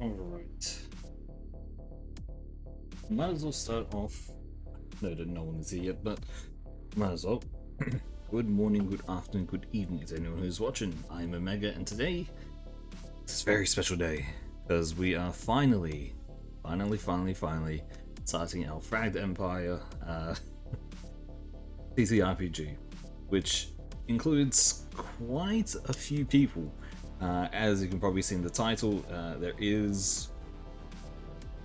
Alright. Might as well start off. No one is here yet, but might as well. Good morning, good afternoon, good evening to anyone who's watching. I'm Omega, and today it's a very special day because we are finally starting our Fragged Empire TTRPG, which includes quite a few people. As you can probably see in the title, there is,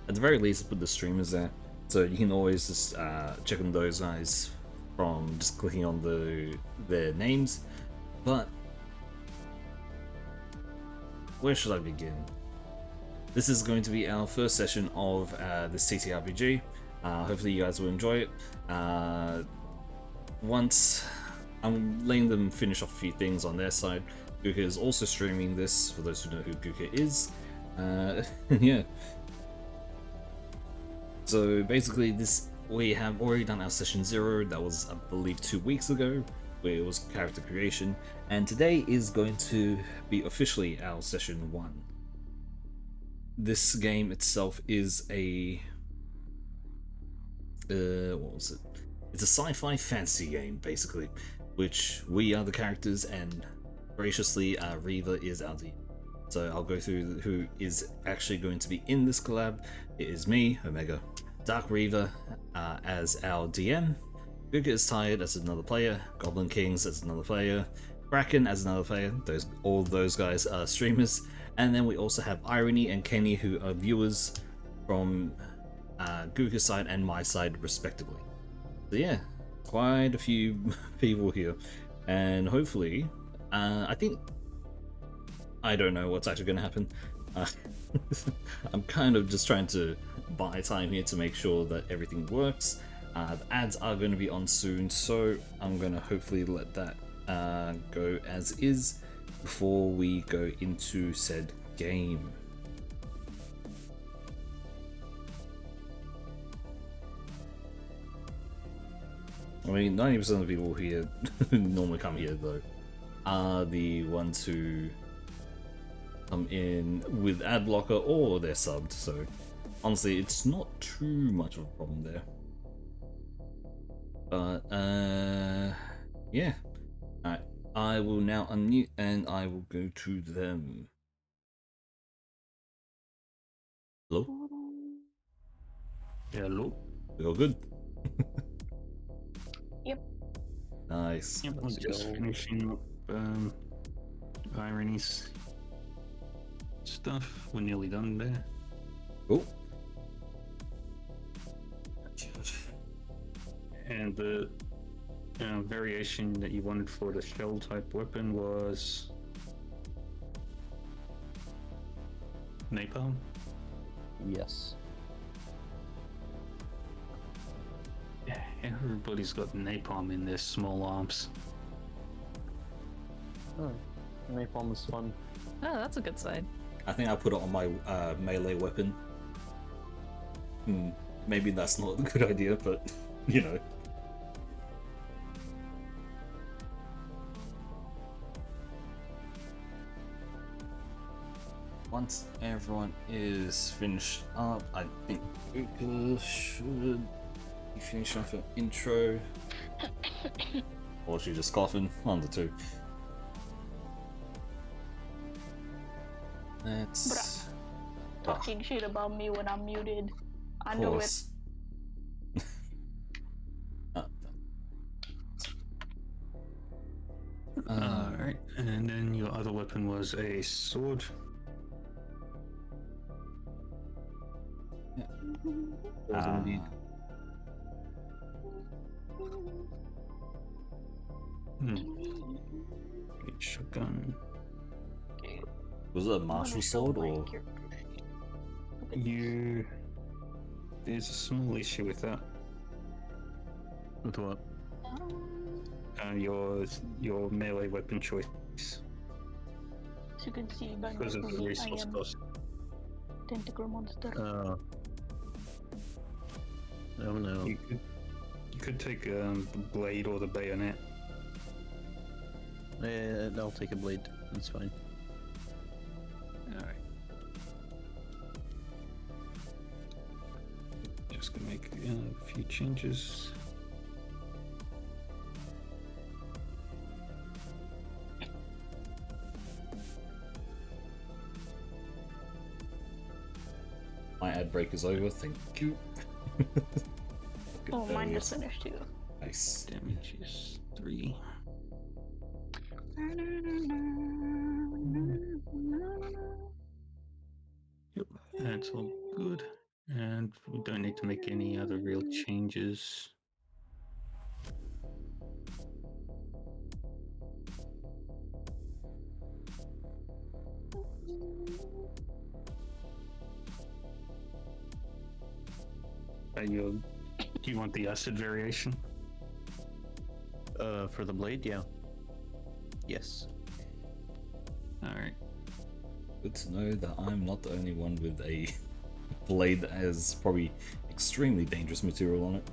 at the very least, put the streamers there, so you can always just check on those guys from just clicking on their names. But where should I begin? This is going to be our first session of this TTRPG. Hopefully you guys will enjoy it. Once I'm letting them finish off a few things on their side. Guka is also streaming this, for those who know who Guka is. Yeah. So basically we have already done our session 0, that was I believe 2 weeks ago, where it was character creation, and today is going to be officially our session 1. This game itself is a what was it? It's a sci-fi fantasy game, basically, which we are the characters, and graciously Reva is our DM. So I'll go through who is actually going to be in this collab. It is me, Omega, Dark Reva as our DM, Guka is Tired as another player, Goblin Kings as another player, Kraken as another player. All those guys are streamers, and then we also have Irony and Kenny, who are viewers from Guka's side and my side respectively. So yeah, quite a few people here, and hopefully, I don't know what's actually going to happen. I'm kind of just trying to buy time here to make sure that everything works. The ads are going to be on soon, so I'm going to hopefully let that go as is before we go into said game. I mean, 90% of the people here who normally come here, though, are the ones who come in with ad blocker or they're subbed, so honestly, it's not too much of a problem there. But, yeah. Alright, I will now unmute and I will go to them. Hello? Yeah, hello. We all good? Yep. Nice. Yep, I was just finishing up Irony's stuff. We're nearly done there. Cool. And the variation that you wanted for the shell type weapon was napalm. Yes. Yeah, everybody's got napalm in their small arms. Oh, napalm is fun. Oh, that's a good side. I think I'll put it on my melee weapon. Maybe that's not a good idea, but you know. Once everyone is finished up, I think Guka should be finished off an intro. Or she just coughing, one of the two. Let's Talking shit about me when I'm muted. I know it. Alright, and then your other weapon was a sword. Indeed. Shotgun. Was it a martial sword or? There's a small issue with that. With what? Your melee weapon choice. As you can see by Because of the my resource cost. tentacle monster. Oh no. You could take the blade or the bayonet. I'll take a blade. That's fine. Alright. just gonna make a few changes. My ad break is over. Thank you. Oh, mine just finished too. Nice. Damage is 3. Yep, that's all good. And we don't need to make any other real changes. Do you want the acid variation? For the blade, yeah. Yes. All right. Good to know that I'm not the only one with a blade that has probably extremely dangerous material on it.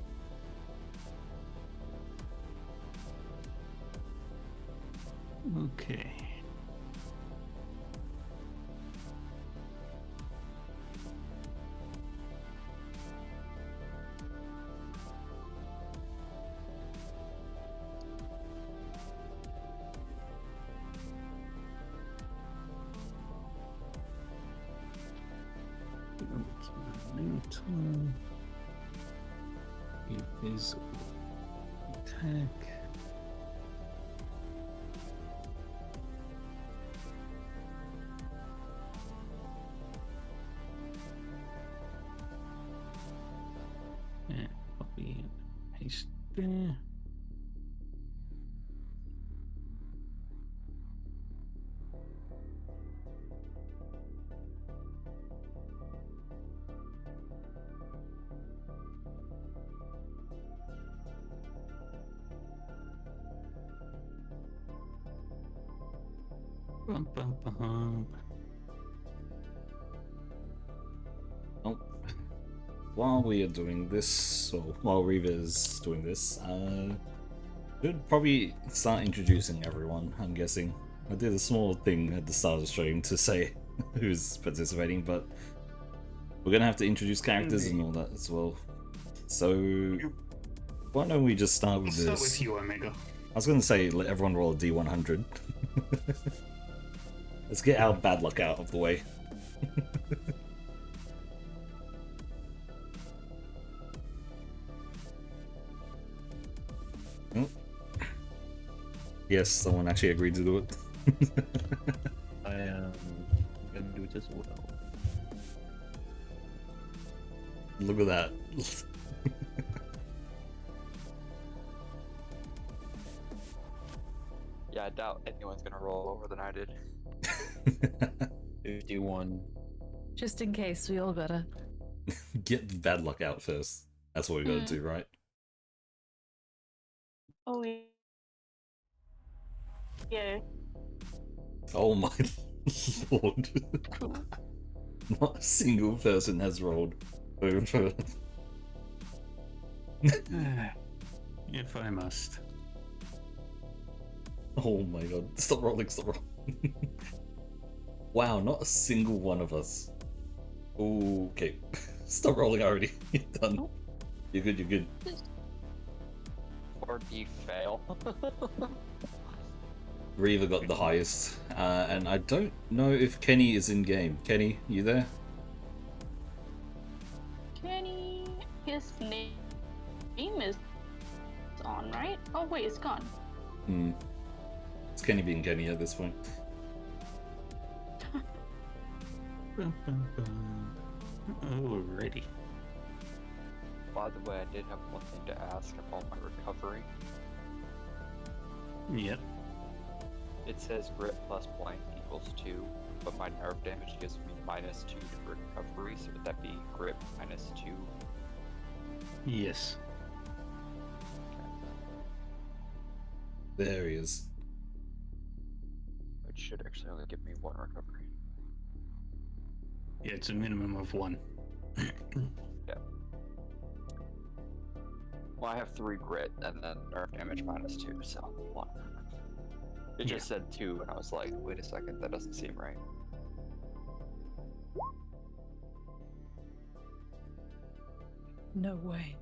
Okay. Mental. Invisible attack. And copy and paste there. Bum, bum, bum. Oh. While we are doing this, or while Reva's doing this, should probably start introducing everyone, I'm guessing. I did a small thing at the start of the stream to say who's participating, but we're gonna have to introduce characters and all that as well. So, why don't we just start with Let's this? start with you, Omega. I was gonna say, let everyone roll a D100. Let's get our bad luck out of the way. Oh. Yes, someone actually agreed to do it. I am gonna do it as well. Look at that. Yeah, I doubt anyone's gonna roll lower than I did. 51. Just in case, we all gotta. Get the bad luck out first. That's what we gotta do, right? Oh, yeah. Oh my lord. Not a single person has rolled over. If I must. Oh my god. Stop rolling, stop rolling. Wow, not a single one of us. Okay. Stop rolling already. You're done. You're good, you're good. 4D fail. Reva got the highest. And I don't know if Kenny is in game. Kenny, you there? Kenny, his name is on, right? Oh wait, it's gone. Hmm. It's Kenny being Kenny at this point. Bum, bum, bum. Alrighty. By the way, I did have one thing to ask about my recovery. Yep. It says grit plus blank equals 2, but my nerve damage gives me -2 to recovery, so would that be grit -2? Yes. There he is. Which should actually only give me 1 recovery. Yeah, it's a minimum of 1. Well, I have 3 grit and then nerve damage -2, so 1. It just said 2, and I was like, wait a second, that doesn't seem right. No way.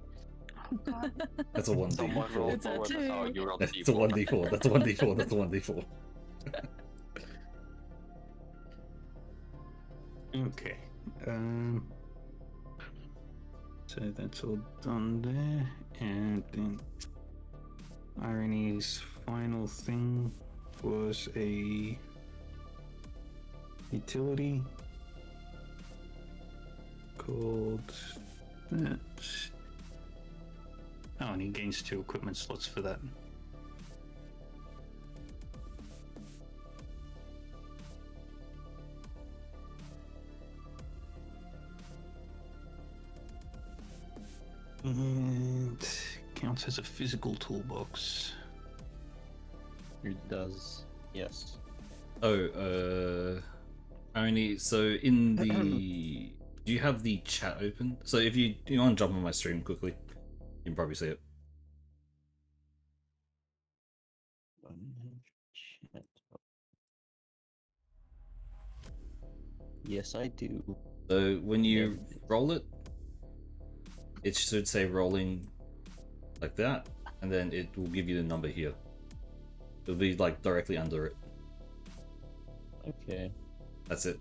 Oh, God. That's a 1d4. Someone rolled It's a lower than oh, two. you rolled That's a D4. 1d4. That's a 1d4. That's a 1d4. Okay. So that's all done there, and then Irony's final thing was a utility called that. Oh, and he gains 2 equipment slots for that. And counts as a physical toolbox. It does. Yes. Oh, only so in the. Do you have the chat open? So if you want to jump on my stream quickly, you can probably see it. Yes, I do. So when you There it is. roll it, it should say rolling like that, and then it will give you the number here. It'll be like directly under it. Okay. That's it.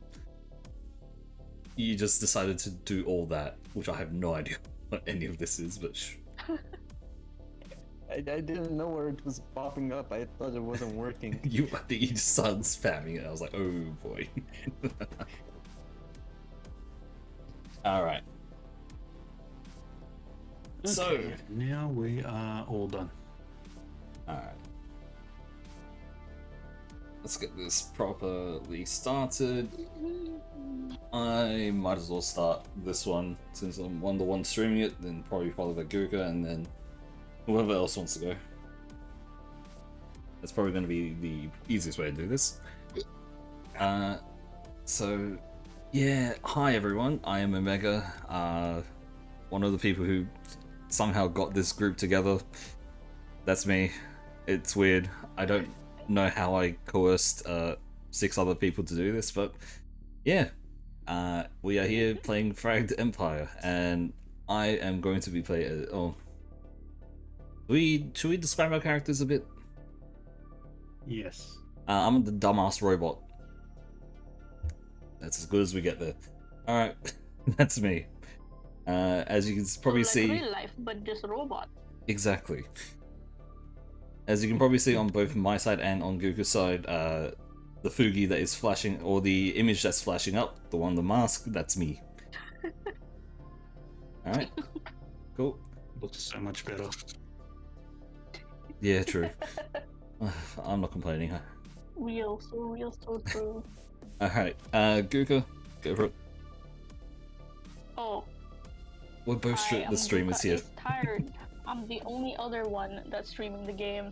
You just decided to do all that, which I have no idea what any of this is, but I didn't know where it was popping up. I thought it wasn't working. I think you just started spamming it. I was like, oh boy. Alright. So, Okay, now we are all done. alright. Let's get this properly started. I might as well start this one since I'm the one streaming it, then probably followed by Guka, and then whoever else wants to go. That's probably going to be the easiest way to do this. So, yeah, hi everyone, I am Omega, one of the people who somehow got this group together. That's me. It's weird. I don't know how I coerced 6 other people to do this, but yeah. We are here playing Fragged Empire, and I am going to be playing... should we describe our characters a bit? Yes. I'm the dumbass robot. That's as good as we get there. Alright, that's me. As you can probably like see... real life, but just a robot. Exactly. As you can probably see on both my side and on Guka's side, the Fugi that is flashing, or the image that's flashing up, the one with the mask, that's me. Alright. Cool. Looks so much better. Yeah, true. I'm not complaining, huh? Real, so true. Alright, Guka, go for it. Oh, We're both the streamers Luca here. is tired. I'm the only other one that's streaming the game.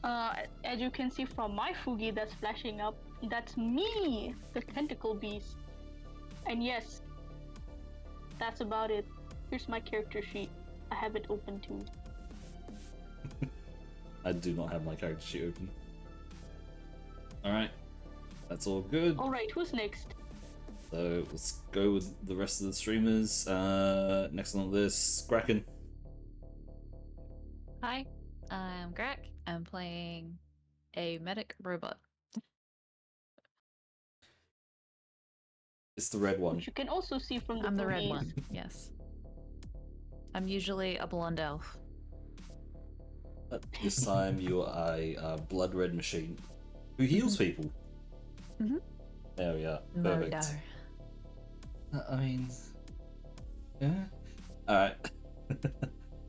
As you can see from my Fugi that's flashing up, that's me, the tentacle beast. And yes, that's about it. Here's my character sheet. I have it open too. I do not have my character sheet open. Alright, that's all good. Alright, who's next? So let's go with the rest of the streamers. Next on the list, Kraken. Hi, I'm Grak. I'm playing a medic robot. It's the red one. Which you can also see from the I'm the red Fugies. one, yes. I'm usually a blonde elf. But this time you are a blood red machine who heals people. Mhm. There we are. Perfect. Murder. I mean, yeah. All right.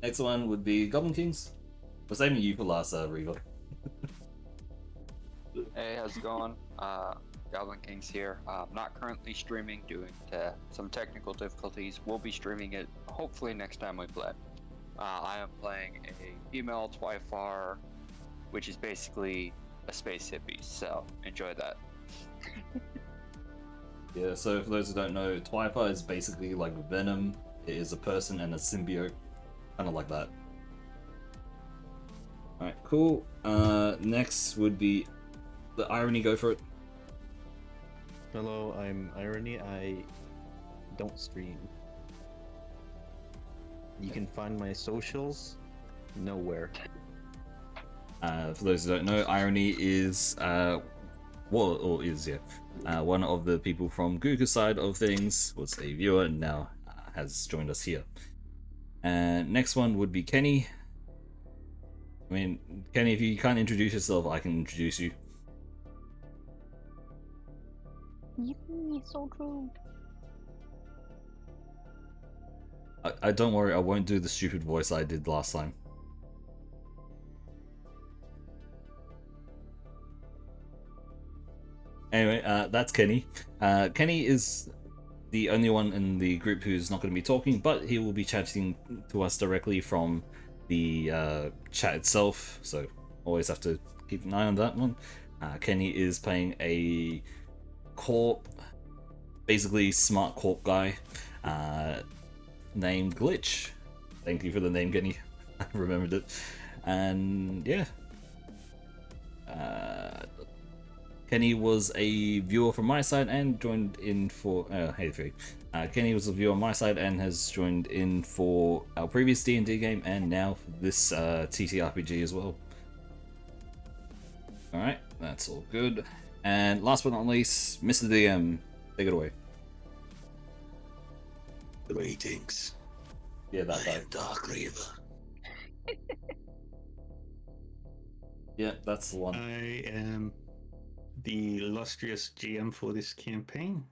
Next one would be Goblin Kings. We're saving you for last, Reva. Hey, how's it going? Goblin King's here. Not currently streaming due to some technical difficulties. We'll be streaming it hopefully next time we play. I am playing a female Twyfar, which is basically a space hippie, so enjoy that. Yeah, so for those who don't know, Twyfar is basically like Venom. It is a person and a symbiote. Kind of like that. Alright, cool. Next would be the Irony, go for it. Hello, I'm Irony. I don't stream. You can find my socials nowhere. For those who don't know, Irony is one of the people from Google side of things, was a viewer and now has joined us here. And next one would be Kenny. I mean, Kenny, if you can't introduce yourself, I can introduce you. Yippee, so true. I don't worry, I won't do the stupid voice I did last time. Anyway, that's Kenny. Kenny is the only one in the group who's not going to be talking, but he will be chatting to us directly from the chat itself, so always have to keep an eye on that one. Kenny is playing a corp, basically smart corp guy, named Glitch. Thank you for the name, Kenny. I remembered it. And yeah. Kenny was a viewer from my side and joined in for Kenny was a viewer on my side and has joined in for our previous D&D game and now this TTRPG as well. Alright, that's all good. And last but not least, Mr. DM, take it away. Greetings. Yeah, that I am Dark Reaver. Yeah, that's the one. I am the illustrious GM for this campaign.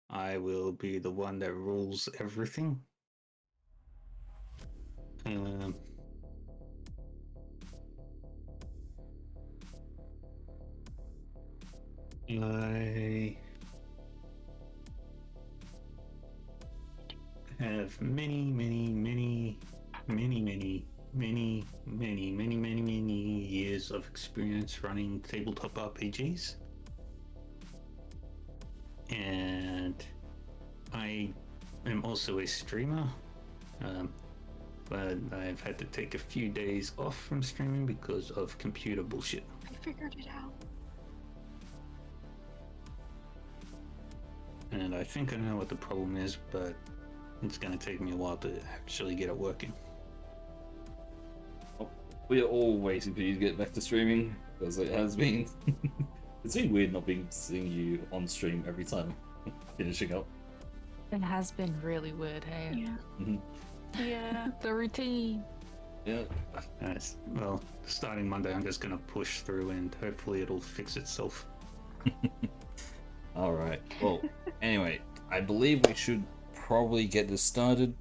I will be the one that rules everything. I have many years of experience running tabletop RPGs. And I am also a streamer, but I've had to take a few days off from streaming because of computer bullshit. I figured it out. And I think I know what the problem is, but it's going to take me a while to actually get it working. We are all waiting for you to get back to streaming, because it has been... It's been weird not seeing you on stream every time finishing up. It has been really weird, hey? Yeah. Mhm. Yeah. The routine. Yeah. Nice. Well, starting Monday, I'm just going to push through and hopefully it'll fix itself. Alright. Well, anyway, I believe we should probably get this started.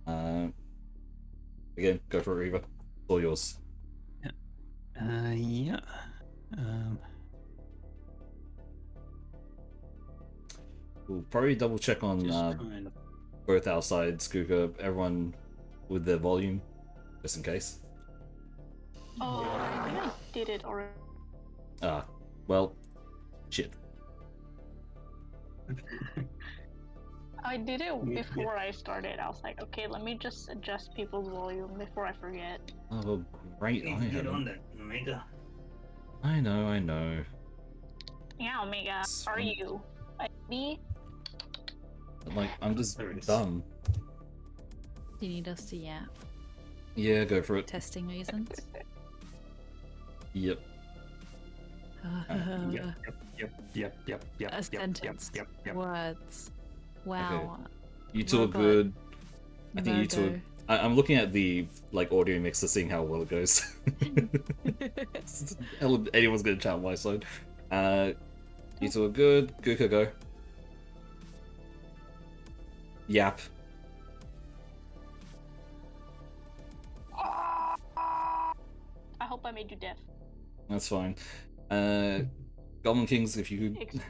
Again, go for it, Reva. It's all yours. Yeah. We'll probably double check on Just trying to... both our sides, Kuka, everyone with their volume, just in case. Oh, I think I did it already. Well, shit. I did it before I started. I was like, okay, let me just adjust people's volume before I forget. Oh, great. I Get on haven't. that, Omega. I know. Yeah, Omega, are you? Me? Like, I'm just There it is. dumb. Do you need us to yap? Yeah, go for it. Testing reasons? Yep. Yep. A sentence. Yep. Words. Wow. You two are Robot. good. I think you two Virgo. I'm looking at the audio mixer, seeing how well it goes. Anyone's gonna chat on my side. You two are good. Guka, go. Yap. I hope I made you deaf. That's fine. Goblin Kings, if you could.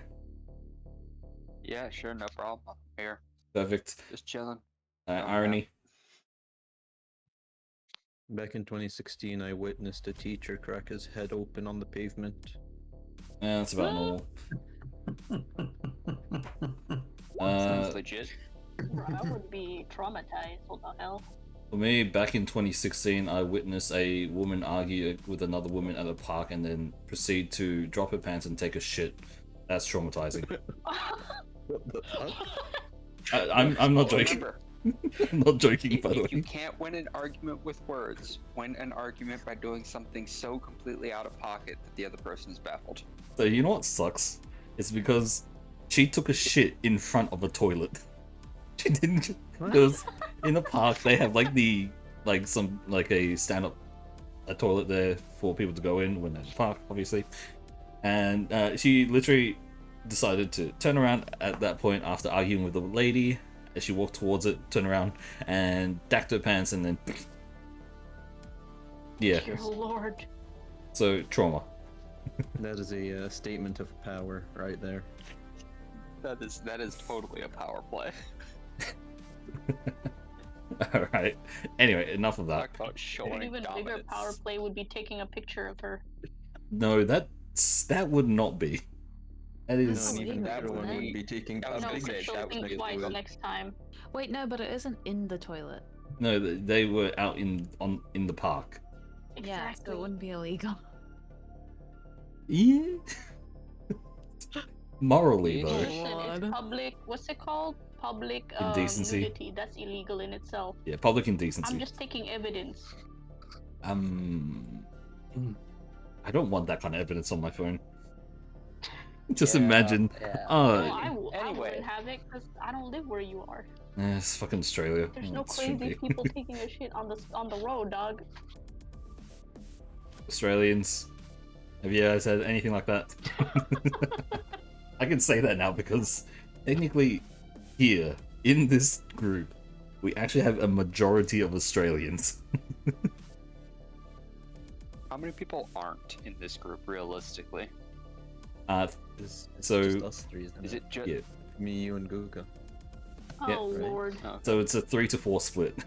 Yeah, sure, no problem. I'm here, Perfect. just chilling. Irony. Back in 2016, I witnessed a teacher crack his head open on the pavement. Yeah, that's about normal. Sounds legit. I would be traumatized. What the hell? For me, back in 2016, I witnessed a woman argue with another woman at a park and then proceed to drop her pants and take a shit. That's traumatizing. What the fuck? I'm not Well, joking. remember, I'm not joking, If, by the if you way. can't win an argument with words, win an argument by doing something so completely out of pocket that the other person is baffled. So you know what sucks? It's because she took a shit in front of a toilet. She didn't. Because in the park they have like a stand up a toilet there for people to go in when they're in the park, obviously. And she literally decided to turn around at that point after arguing with the lady. As she walked towards it, turned around and dacked her pants, and then yeah. Dear Lord. So trauma. That is a statement of power right there. That is totally a power play. All right. Anyway, enough of that. Talk about An showing even bigger dominance. power play would be taking a picture of her. No, that would not be. That No, is. and even illegal, everyone isn't would it? be taking That a was No, gonna big for say, shot. that was think gonna twice with- next time. Wait, no, but it isn't in the toilet. No, they were out in the park. Yeah, so Exactly. it wouldn't be illegal. Yeah. Morally, Yeah. though. Listen, Lord. it's public. What's it called? Public Indecency. nudity. That's illegal in itself. Yeah, public indecency. I'm just taking evidence. I don't want that kind of evidence on my phone. Just Yeah, imagine. yeah. No, I Anyway. wouldn't have it because I don't live where you are. It's fucking Australia. There's Oh, no it should crazy be. people taking a shit on the road, dog. Australians. Have you guys had anything like that? I can say that now because technically here in this group we actually have a majority of Australians. How many people aren't in this group realistically? It's So- just us three, isn't Is it? it just Yeah. Me, you, and Guga. Oh Yeah, right. Lord. So it's a 3 to 4 split.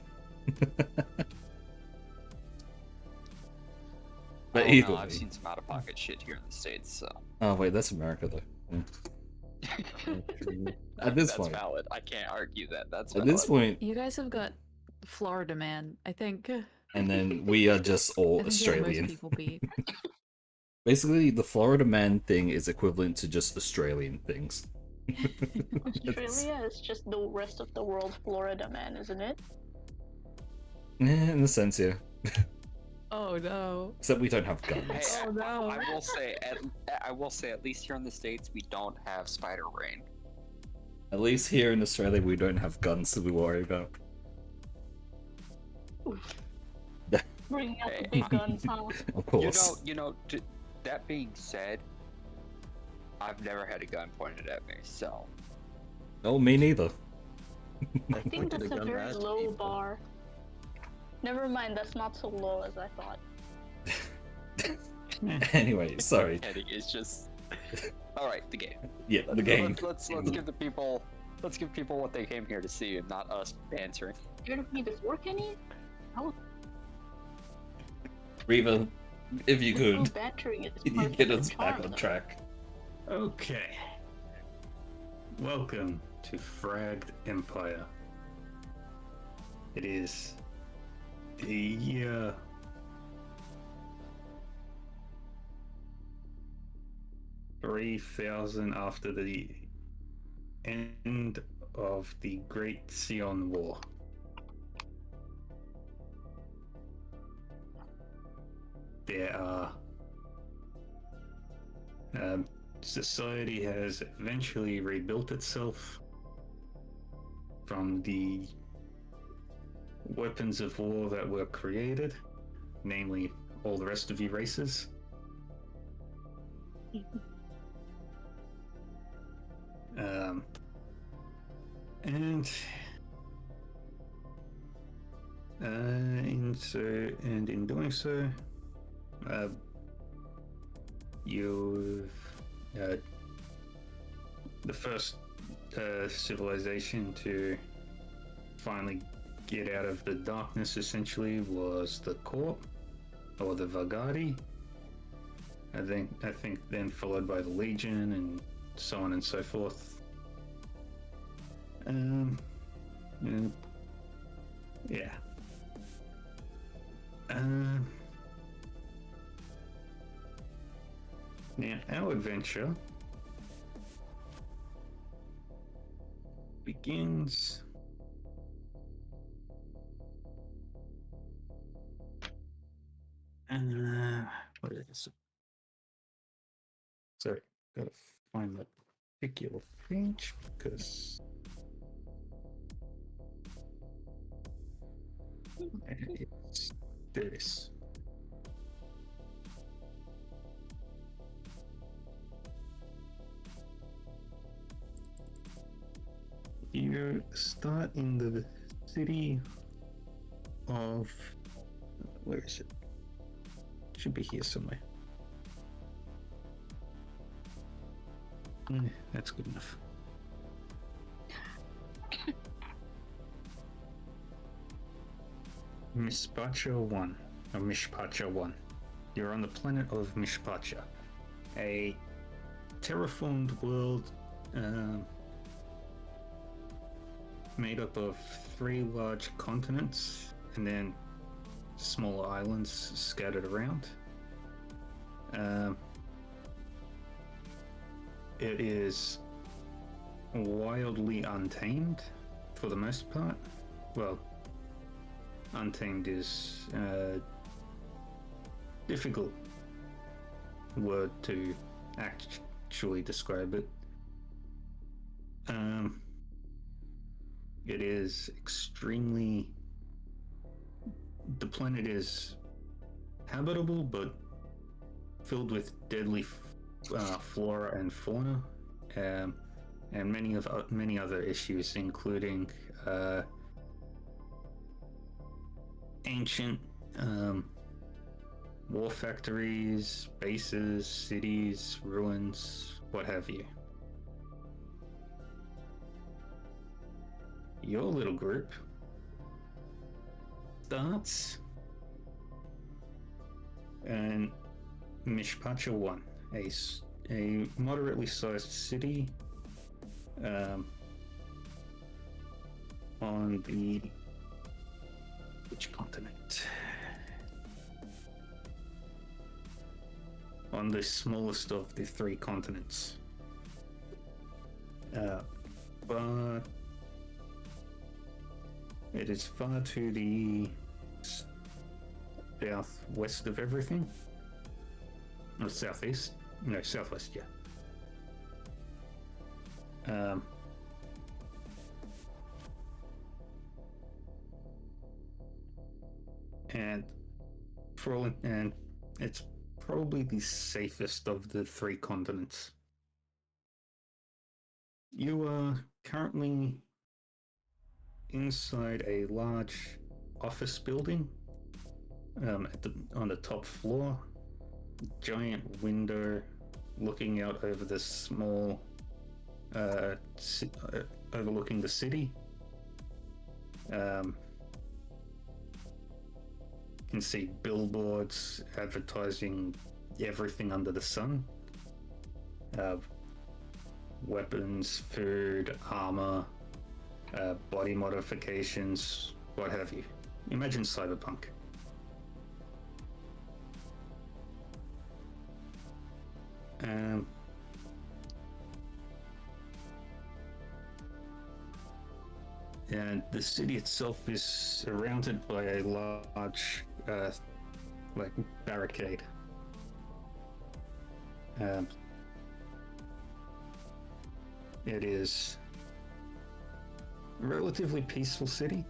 But Oh, either no, I've way. seen some out of pocket shit here in the States, so Oh wait, that's America though. At this that's point. valid. I can't argue that. That's At valid. this point, You guys have got Florida man, I think. and then we are just all I think you're most Australian. people beat. Basically, the Florida man thing is equivalent to just Australian things. Australia is just the rest of the world Florida, man, isn't it? In a sense, yeah. Oh no. Except we don't have guns. Hey, Oh no. I will say at least here in the States we don't have spider rain. At least here in Australia, we don't have guns to be worried about. Bringing out Hey. the big guns, huh? Of course. That being said, I've never had a gun pointed at me, so No, me neither. I think that's a very low bar. Never mind, that's not so low as I thought. Anyway, sorry. Eddie is just all right. The game. Yeah, the game. Let's give the people. Let's give people what they came here to see, and not us answering. You're gonna be before Kenny? Reva, if you No could, bantering is can you part get of us the back charm, on though. track? Okay. Welcome to Fragged Empire. It is the year 3000 after the end of the Great Sion War. There are society has eventually rebuilt itself from the weapons of war that were created, namely all the rest of you races. In doing so, you've the first civilization to finally get out of the darkness essentially was the Court or the Vagari. I think then followed by the Legion and so on and so forth. Yeah. Now our adventure begins What is it? Sorry, gotta find that particular page because it's this. You start in the city of, where is it? Should be here somewhere. That's good enough. Mishpacha 1, or Mishpacha 1. You're on the planet of Mishpacha, a terraformed world made up of 3 large continents and then smaller islands scattered around. It is wildly untamed for the most part. Well, untamed is a difficult word to actually describe it. It is extremely... The planet is habitable, but filled with deadly flora and fauna, and many other issues, including ancient war factories, bases, cities, ruins, what have you. Your little group starts in Mishpacha 1, a moderately sized city on the... which continent? On the smallest of the 3 continents. But it is far to the southwest of everything. Or southeast? No, southwest, yeah. And it's probably the safest of the 3 continents. You are currently inside a large office building on the top floor. Giant window looking out over the small overlooking the city. You can see billboards advertising everything under the sun. Weapons, food, armor, body modifications, what have you. Imagine cyberpunk. And the city itself is surrounded by a large barricade. It is a relatively peaceful city,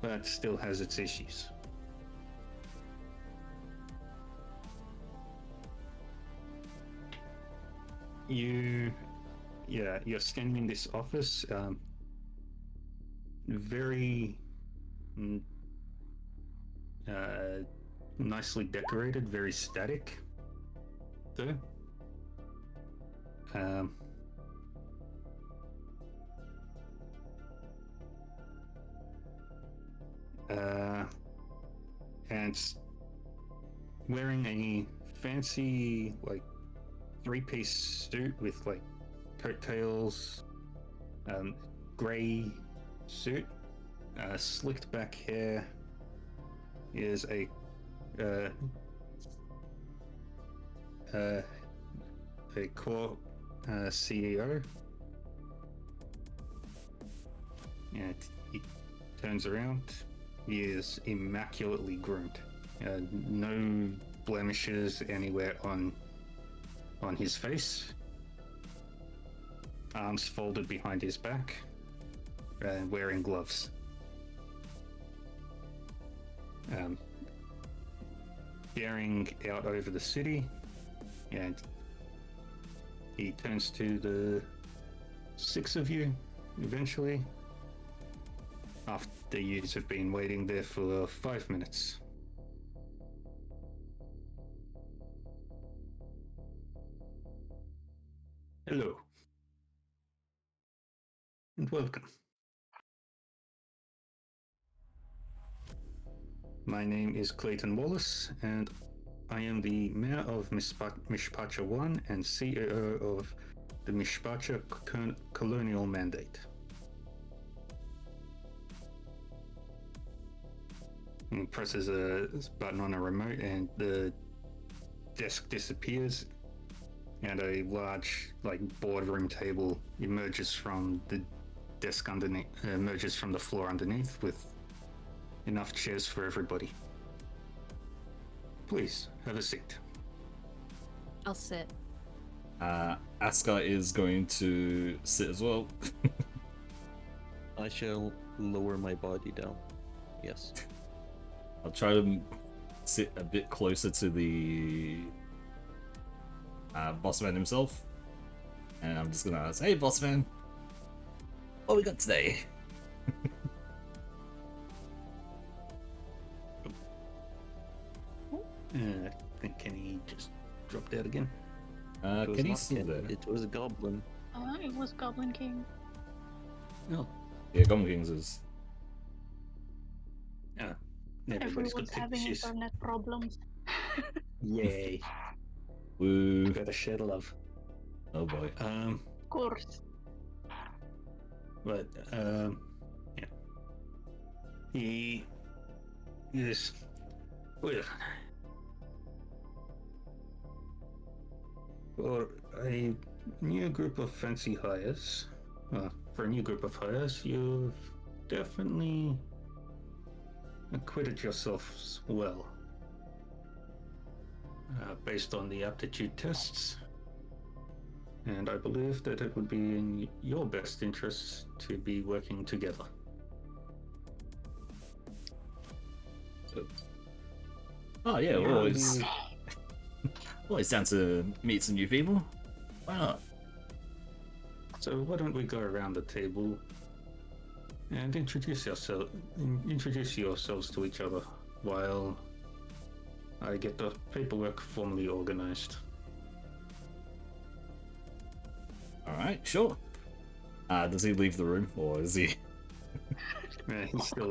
but still has its issues. You're standing in this office, very nicely decorated, very static, though. And wearing a fancy, 3-piece suit with, coattails, grey suit, slicked back hair, is a core CEO. And he turns around. He is immaculately groomed. No blemishes anywhere on his face. Arms folded behind his back, and wearing gloves. Staring out over the city, and he turns to the 6 of you eventually, after you have been waiting there for 5 minutes. Hello, and welcome. My name is Clayton Wallace, and I am the Mayor of Mishpacha 1 and CEO of the Mishpacha Colonial Mandate. He presses a button on a remote and the desk disappears, and a large, boardroom table emerges from the desk underneath, emerges from the floor underneath with enough chairs for everybody. Please, have a seat. I'll sit. Aska is going to sit as well. I shall lower my body down. Yes. I'll try to sit a bit closer to the boss man himself, and I'm just gonna ask, "Hey, boss man, what we got today?" I think Kenny just dropped out again. It was Can you not see Ken, there? It was a goblin. It was Goblin King. Oh, Yeah, Goblin Kings is. everybody's got Everyone's having issues. internet problems. Yay! Woo. Gotta share the love. Oh boy. Of course. But yeah. He is. Well, for a new group of fancy hires, for a new group of hires, you've definitely acquitted yourselves well. Based on the aptitude tests, and I believe that it would be in your best interests to be working together. Oh yeah, we're always down to meet some new people. Why not? So why don't we go around the table and introduce yourselves to each other while I get the paperwork formally organized. All right, sure. Does he leave the room, or is he? Yeah, he's still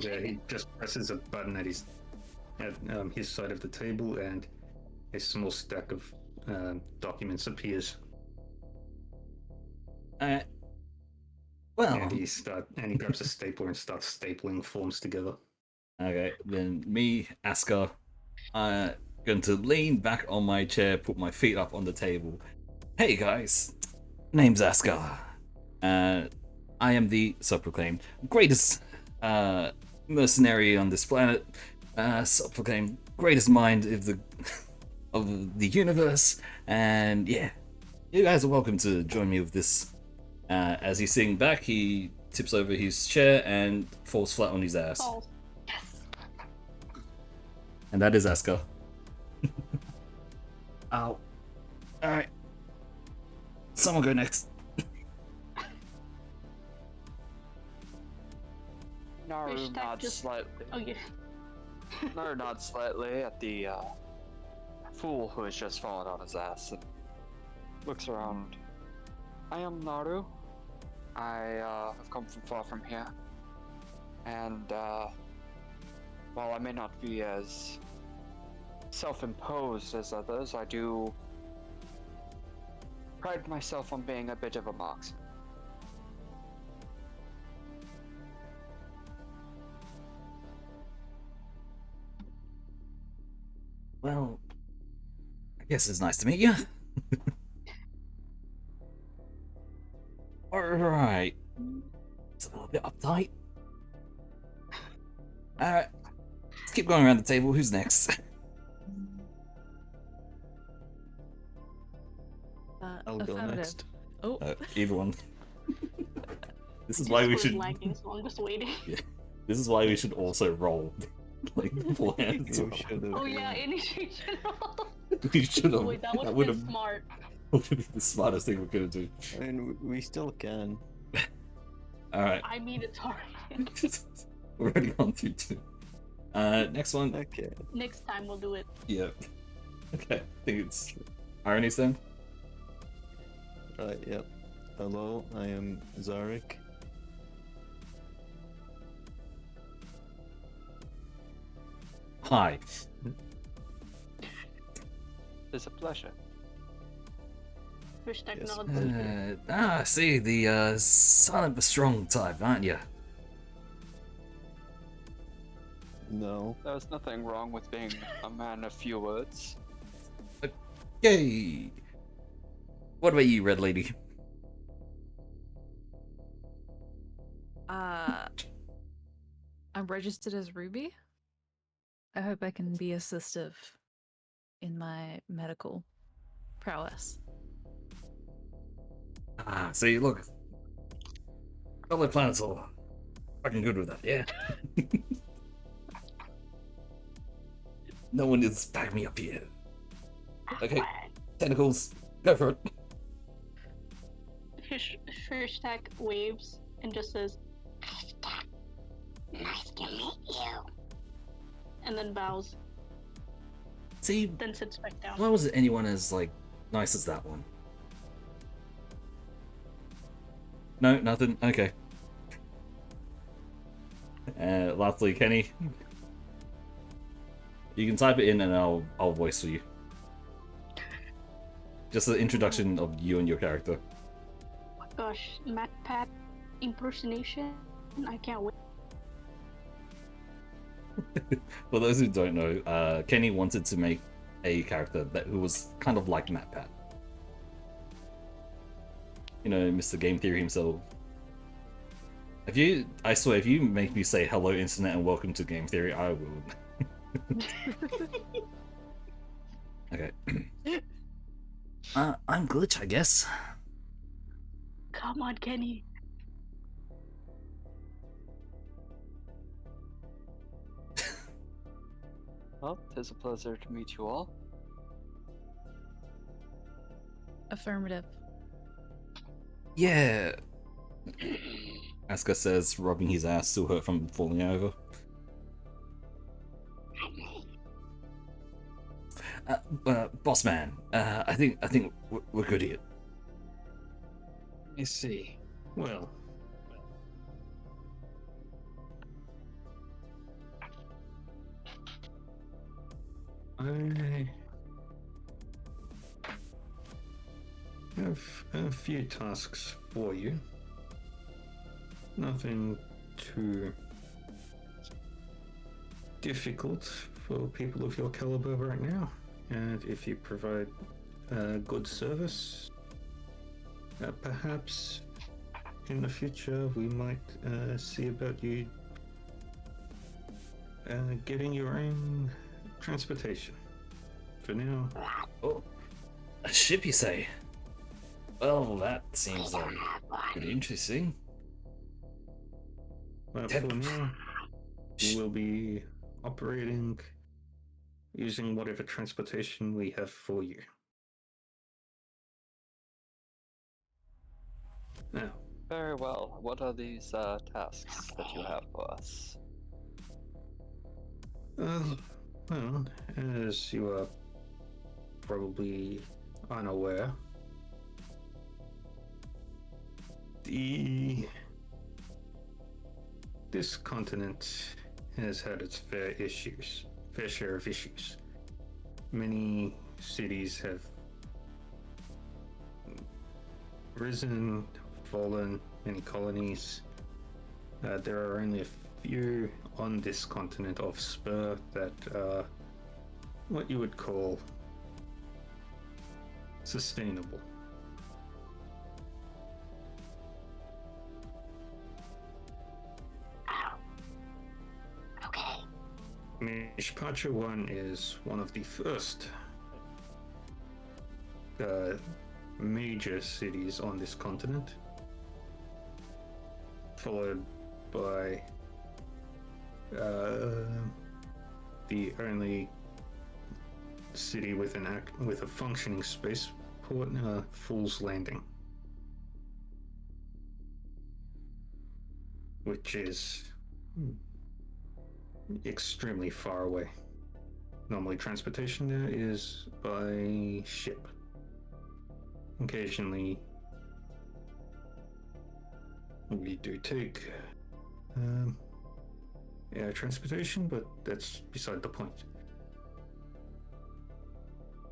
there. He just presses a button at his side of the table, and a small stack of documents appears. Well, And he grabs a stapler and starts stapling forms together. okay. Then me, Aska, going to lean back on my chair, put my feet up on the table. Hey guys, name's Aska. I am the self-proclaimed greatest mercenary on this planet. Self-proclaimed greatest mind of the universe. And yeah, you guys are welcome to join me with this. As he's sitting back, he tips over his chair and falls flat on his ass. Oh, yes. And that is Aska. Ow. Alright. Someone go next. Naru Hashtag nods just- slightly. Oh, yeah. Naru nods slightly at the fool who has just fallen on his ass and looks around. I am Naru. I have come from far from here, and while I may not be as self-imposed as others, I do pride myself on being a bit of a marksman. Well, I guess it's nice to meet you. Alright. It's a little bit uptight. Alright. keep going around the table. Who's next? I'll go affirmative. next. Oh, Either one. This is My why we Discord is should. lagging, so I'm just waiting. Yeah. This is why we should also roll. Like beforehand. You should have. Oh yeah, initiation roll. We should have. Wait, that would have would been have smart. been the smartest thing we could have done. I mean, we still can. All right. I mean, it's hard. We're already gone through 2. Next one. Okay. Next time we'll do it. Yeah. Okay. I think it's ironies then. Right, yep. Hello, I am Zarek. Hi. It's a pleasure. Fish Yes. technology. See, the silent but strong type, aren't you? No. There's nothing wrong with being a man of few words. Yay! What about you, Red Lady? I'm registered as Ruby. I hope I can be assistive in my medical prowess. See, look. Fellow planets are fucking good with that, yeah? No one is back me up here. Okay, tentacles, go for it. Fish tech waves and just says, "Nice to meet you," and then bows. See, Then sits back down. why wasn't anyone as, like, nice as that one? No, nothing? Okay. Lastly, Kenny. You can type it in and I'll voice for you. Just the introduction of you and your character. Gosh, MacPat impersonation. I can't wait. For those who don't know, Kenny wanted to make a character who was kind of like MatPat. You know, Mr. Game Theory himself. I swear, if you make me say hello internet and welcome to Game Theory, I will. Okay. I'm Glitch, I guess. Come on, Kenny. Well, tis a pleasure to meet you all. Affirmative. Yeah. Asuka says, rubbing his ass, still hurt from falling over. Boss man, I think we're good here. I see. Well. I have a few tasks for you. Nothing too difficult for people of your caliber right now. And if you provide good service, perhaps in the future we might see about you getting your own transportation. For now, Oh, a ship, you say? Well, that seems pretty interesting. for now, we will be operating using whatever transportation we have for you. Now, Very well. What are these tasks that you have for us? well, as you are probably unaware, this continent has had its fair share of issues. Many cities have risen, fallen, many colonies. There are only a few on this continent of spur that are what you would call sustainable. Mishpacha 1 is one of the first major cities on this continent, followed by the only city with a functioning spaceport, Fool's Landing, which is extremely far away. Normally, transportation there is by ship. Occasionally, we do take air transportation, but that's beside the point.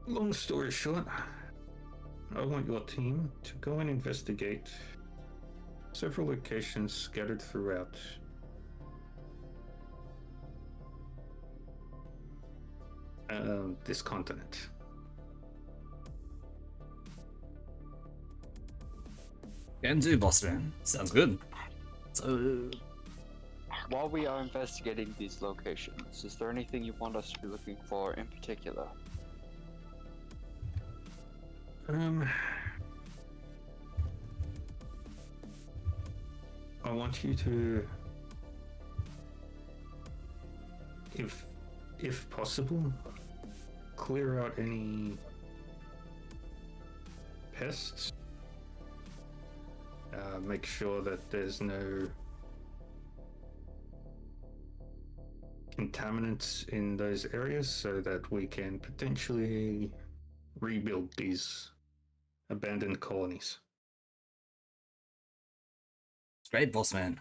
Long story short, I want your team to go and investigate several locations scattered throughout this continent. Can do, boss man. Sounds good. So, While we are investigating these locations, is there anything you want us to be looking for in particular? I want you to, if possible, clear out any pests. Make sure that there's no contaminants in those areas so that we can potentially rebuild these abandoned colonies. great, boss man.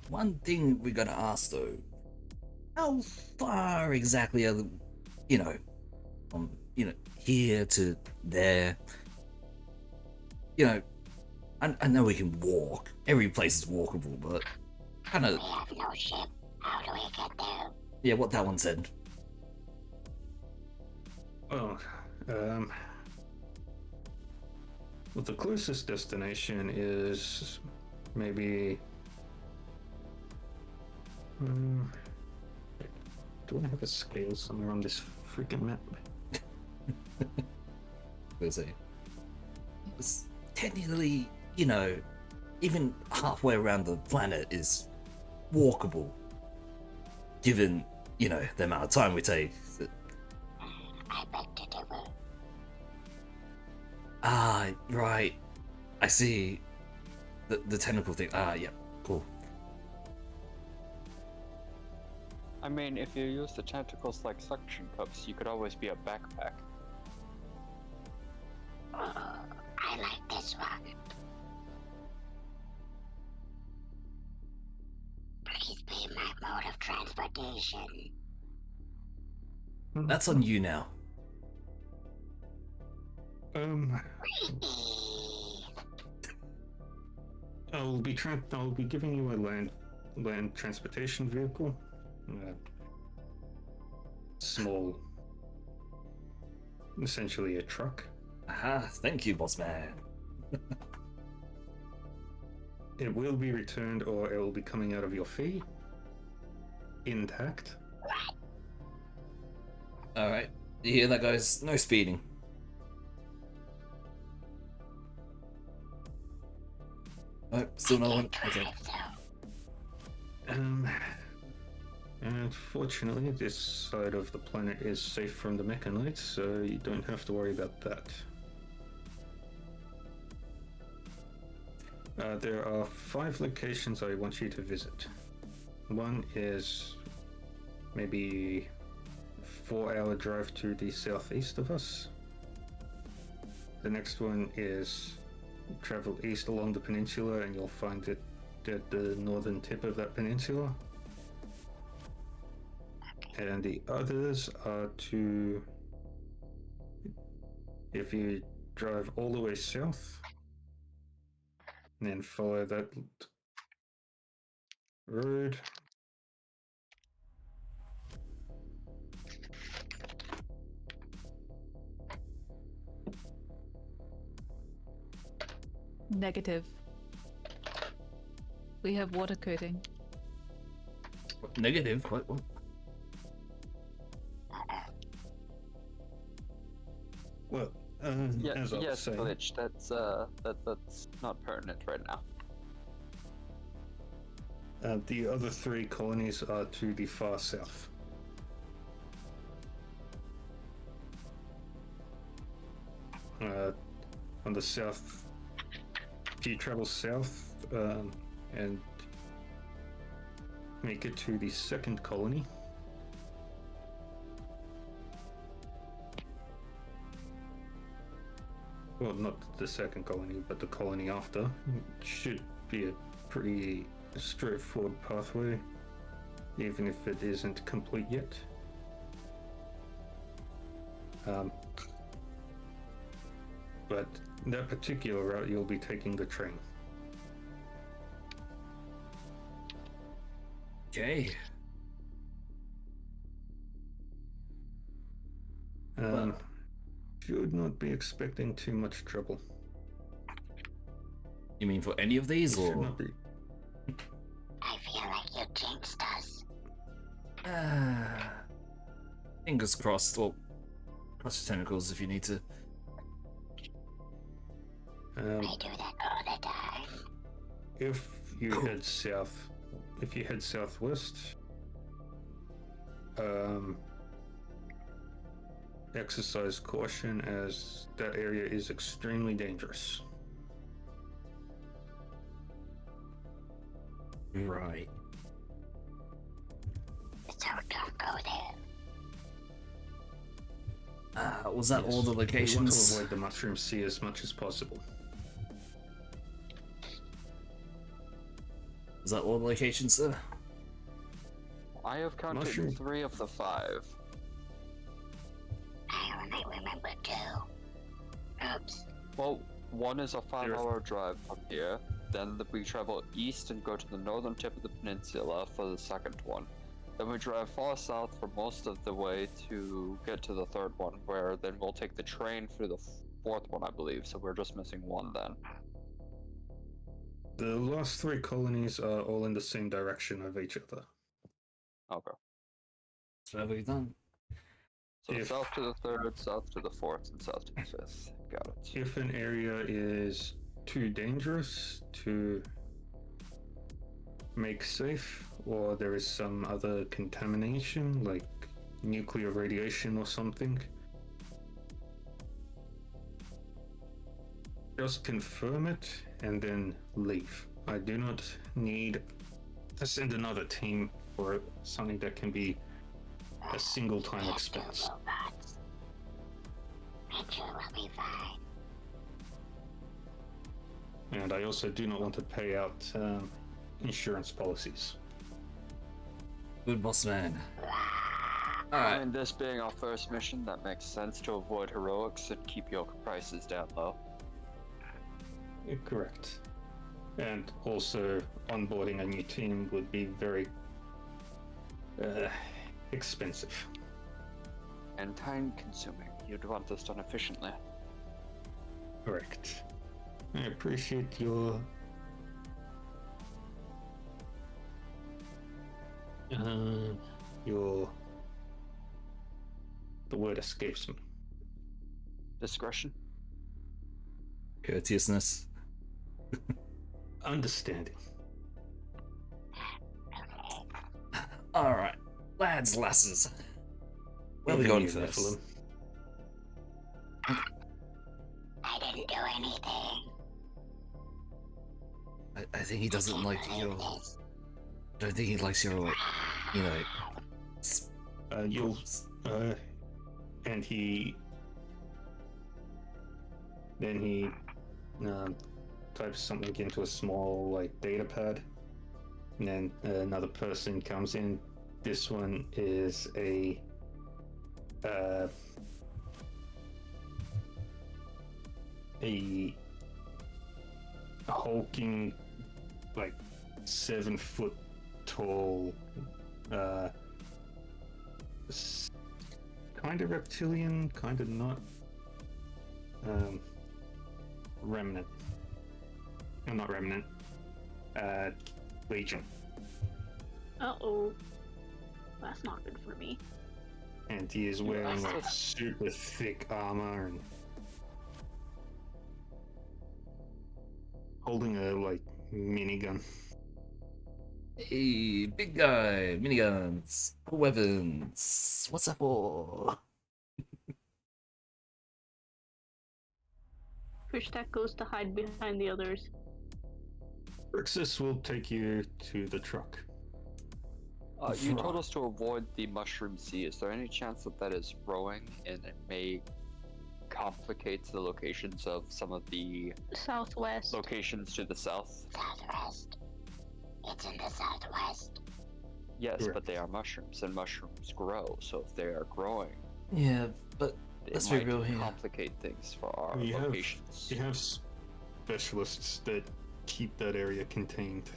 One thing we gotta ask though, how far exactly are the, from, here to there? I know we can walk. Every place is walkable, but kind of. We have no ship. How do we get there? Yeah, what that one said. Well, the closest destination is maybe. Do I have a scale somewhere on this freaking map? Let's see. It's technically, even halfway around the planet is walkable, given, the amount of time we take. I beg to differ. Ah, right. I see. The tentacle thing. Ah, yeah, cool. I mean, if you use the tentacles like suction cups, you could always be a backpack. I like this one. Please be my mode of transportation. That's on you now. I'll be giving you a land transportation vehicle. Small, essentially a truck. Aha, thank you, boss man. It will be returned, or it will be coming out of your fee intact. Alright, you hear that, guys? No speeding. Oh, still no one? Okay. Unfortunately, this side of the planet is safe from the mechanites, so you don't have to worry about that. There are 5 locations I want you to visit. One is maybe a 4-hour drive to the southeast of us. The next one is travel east along the peninsula and you'll find it at the northern tip of that peninsula. And the others are to, if you drive all the way south and then follow that road. Negative. We have water coating. Negative? What? Well, Yeah, as I was yes, saying, glitch. That's not pertinent right now. the other 3 colonies are to the far south. On the south, if you travel south and make it to the second colony, well, not the second colony, but the colony after, it should be a pretty straightforward pathway, even if it isn't complete yet. But that particular route, you'll be taking the train. Okay. Should not be expecting too much trouble. You mean for any of these, Should or? not be. I feel like you jinxed us. Fingers crossed, or cross your tentacles if you need to. I do that all the time. If you head south, if you head southwest, exercise caution as that area is extremely dangerous. Right. So don't go there. Was that all the We want to locations? avoid the mushroom sea as much as possible. Was that all the locations, sir? I have counted Mushroom. 3 of the 5. I only remember 2. Oops. Well, one is a There- 5-hour drive from here. Then we travel east and go to the northern tip of the peninsula for the second one. Then we drive far south for most of the way to get to the third one, where then we'll take the train through the fourth one, I believe. So we're just missing one then. The last 3 colonies are all in the same direction of each other. Okay. So have we done? So If- south to the third, south to the fourth, and south to the fifth. Got it. If an area is too dangerous to make safe, or there is some other contamination, like nuclear radiation or something, just confirm it and then leave. I do not need to send another team for something that can be a single time expense. Robots. I'm sure we'll be fine. And I also do not want to pay out insurance policies. Good boss man. I Alright. mean, this being our first mission, that makes sense to avoid heroics and keep your prices down low. Correct. And also, onboarding a new team would be very expensive. And time consuming. You'd want this done efficiently. Correct. I appreciate your your the word escapes me. Discretion? Courteousness. Understanding. Alright. Lads, lasses. Where are we Even going you, first? Nephilim. I didn't do anything. I think he doesn't like your. I don't think he likes your, you know. You'll and he types something into a small like data pad, and then another person comes in. This one is a hulking, like 7 foot tall, kind of reptilian, kind of not, remnant. No, not remnant. Legion. Uh-oh. That's not good for me. And he is wearing like super thick armor and holding a like minigun. Hey, big guy, miniguns, weapons. What's that for? Pushstack goes to hide behind the others. Rixus will take you to the truck. You told us to avoid the mushroom sea. Is there any chance that that is growing and it may complicate the locations of some of the Southwest. locations to the south? Southwest. It's in the southwest. Yes, Correct. but they are mushrooms, and mushrooms grow. So if they are growing, Yeah, but it let's be might real here. complicate things for our We have- locations. You have specialists that keep that area contained,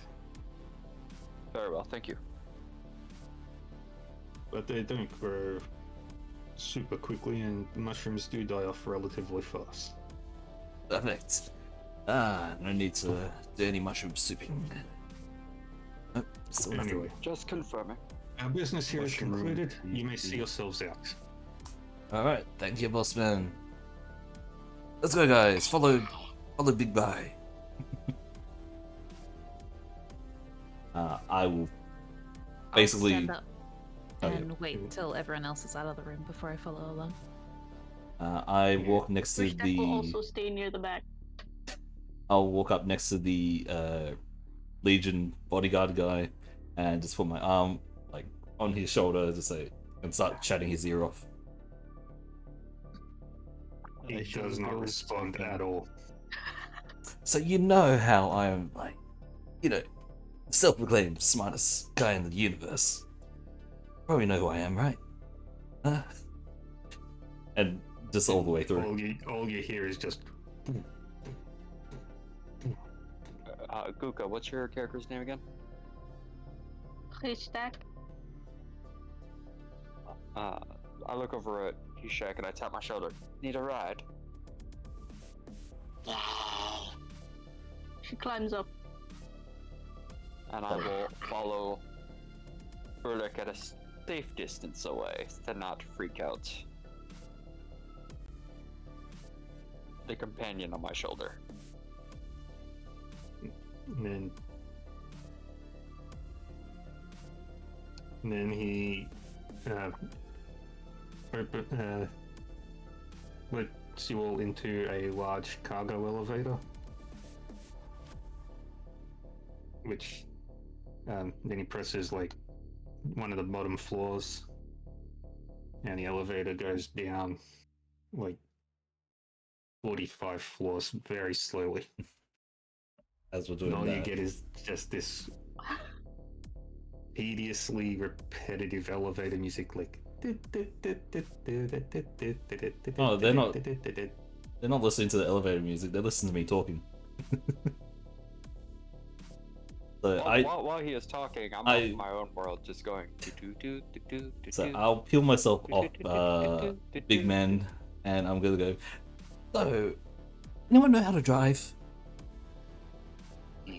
Very well, thank you. but they don't grow super quickly, and mushrooms do die off relatively fast. Perfect. No need to do any mushroom souping. Oh, still nothing. Anyway, Just confirming. our business here is Mushroom concluded. tea. You may see yourselves out. Alright, thank you, boss man. Let's go, guys. Follow Big Guy. I will basically. I'll stand up Oh, yeah. and wait till everyone else is out of the room before I follow along. I walk next to Pushstack will the. also stay near the back. I'll walk up next to the Legion bodyguard guy, and just put my arm like on his shoulder, just say, and start chatting his ear off. He does not respond at all. So you know how I am, like, you know, self-proclaimed smartest guy in the universe. Probably know who I am, right? And just all the way through. All you hear is just. Guka, what's your character's name again? Pushstack. I look over at Hishak and I tap my shoulder. Need a ride? Yay. She climbs up. And I will follow Burlick at a safe distance away to not freak out the companion on my shoulder. And then he lets you all into a large cargo elevator, which then he presses like one of the bottom floors, and the elevator goes down like 45 floors very slowly. As we're And doing all you that. get is just this tediously repetitive elevator music, like. Oh, they're not. They're not listening to the elevator music. They're listening to me talking. So While he is talking, I'm off in my own world, just going. So I'll peel myself off, big man, and I'm gonna go. So, anyone know how to drive? No.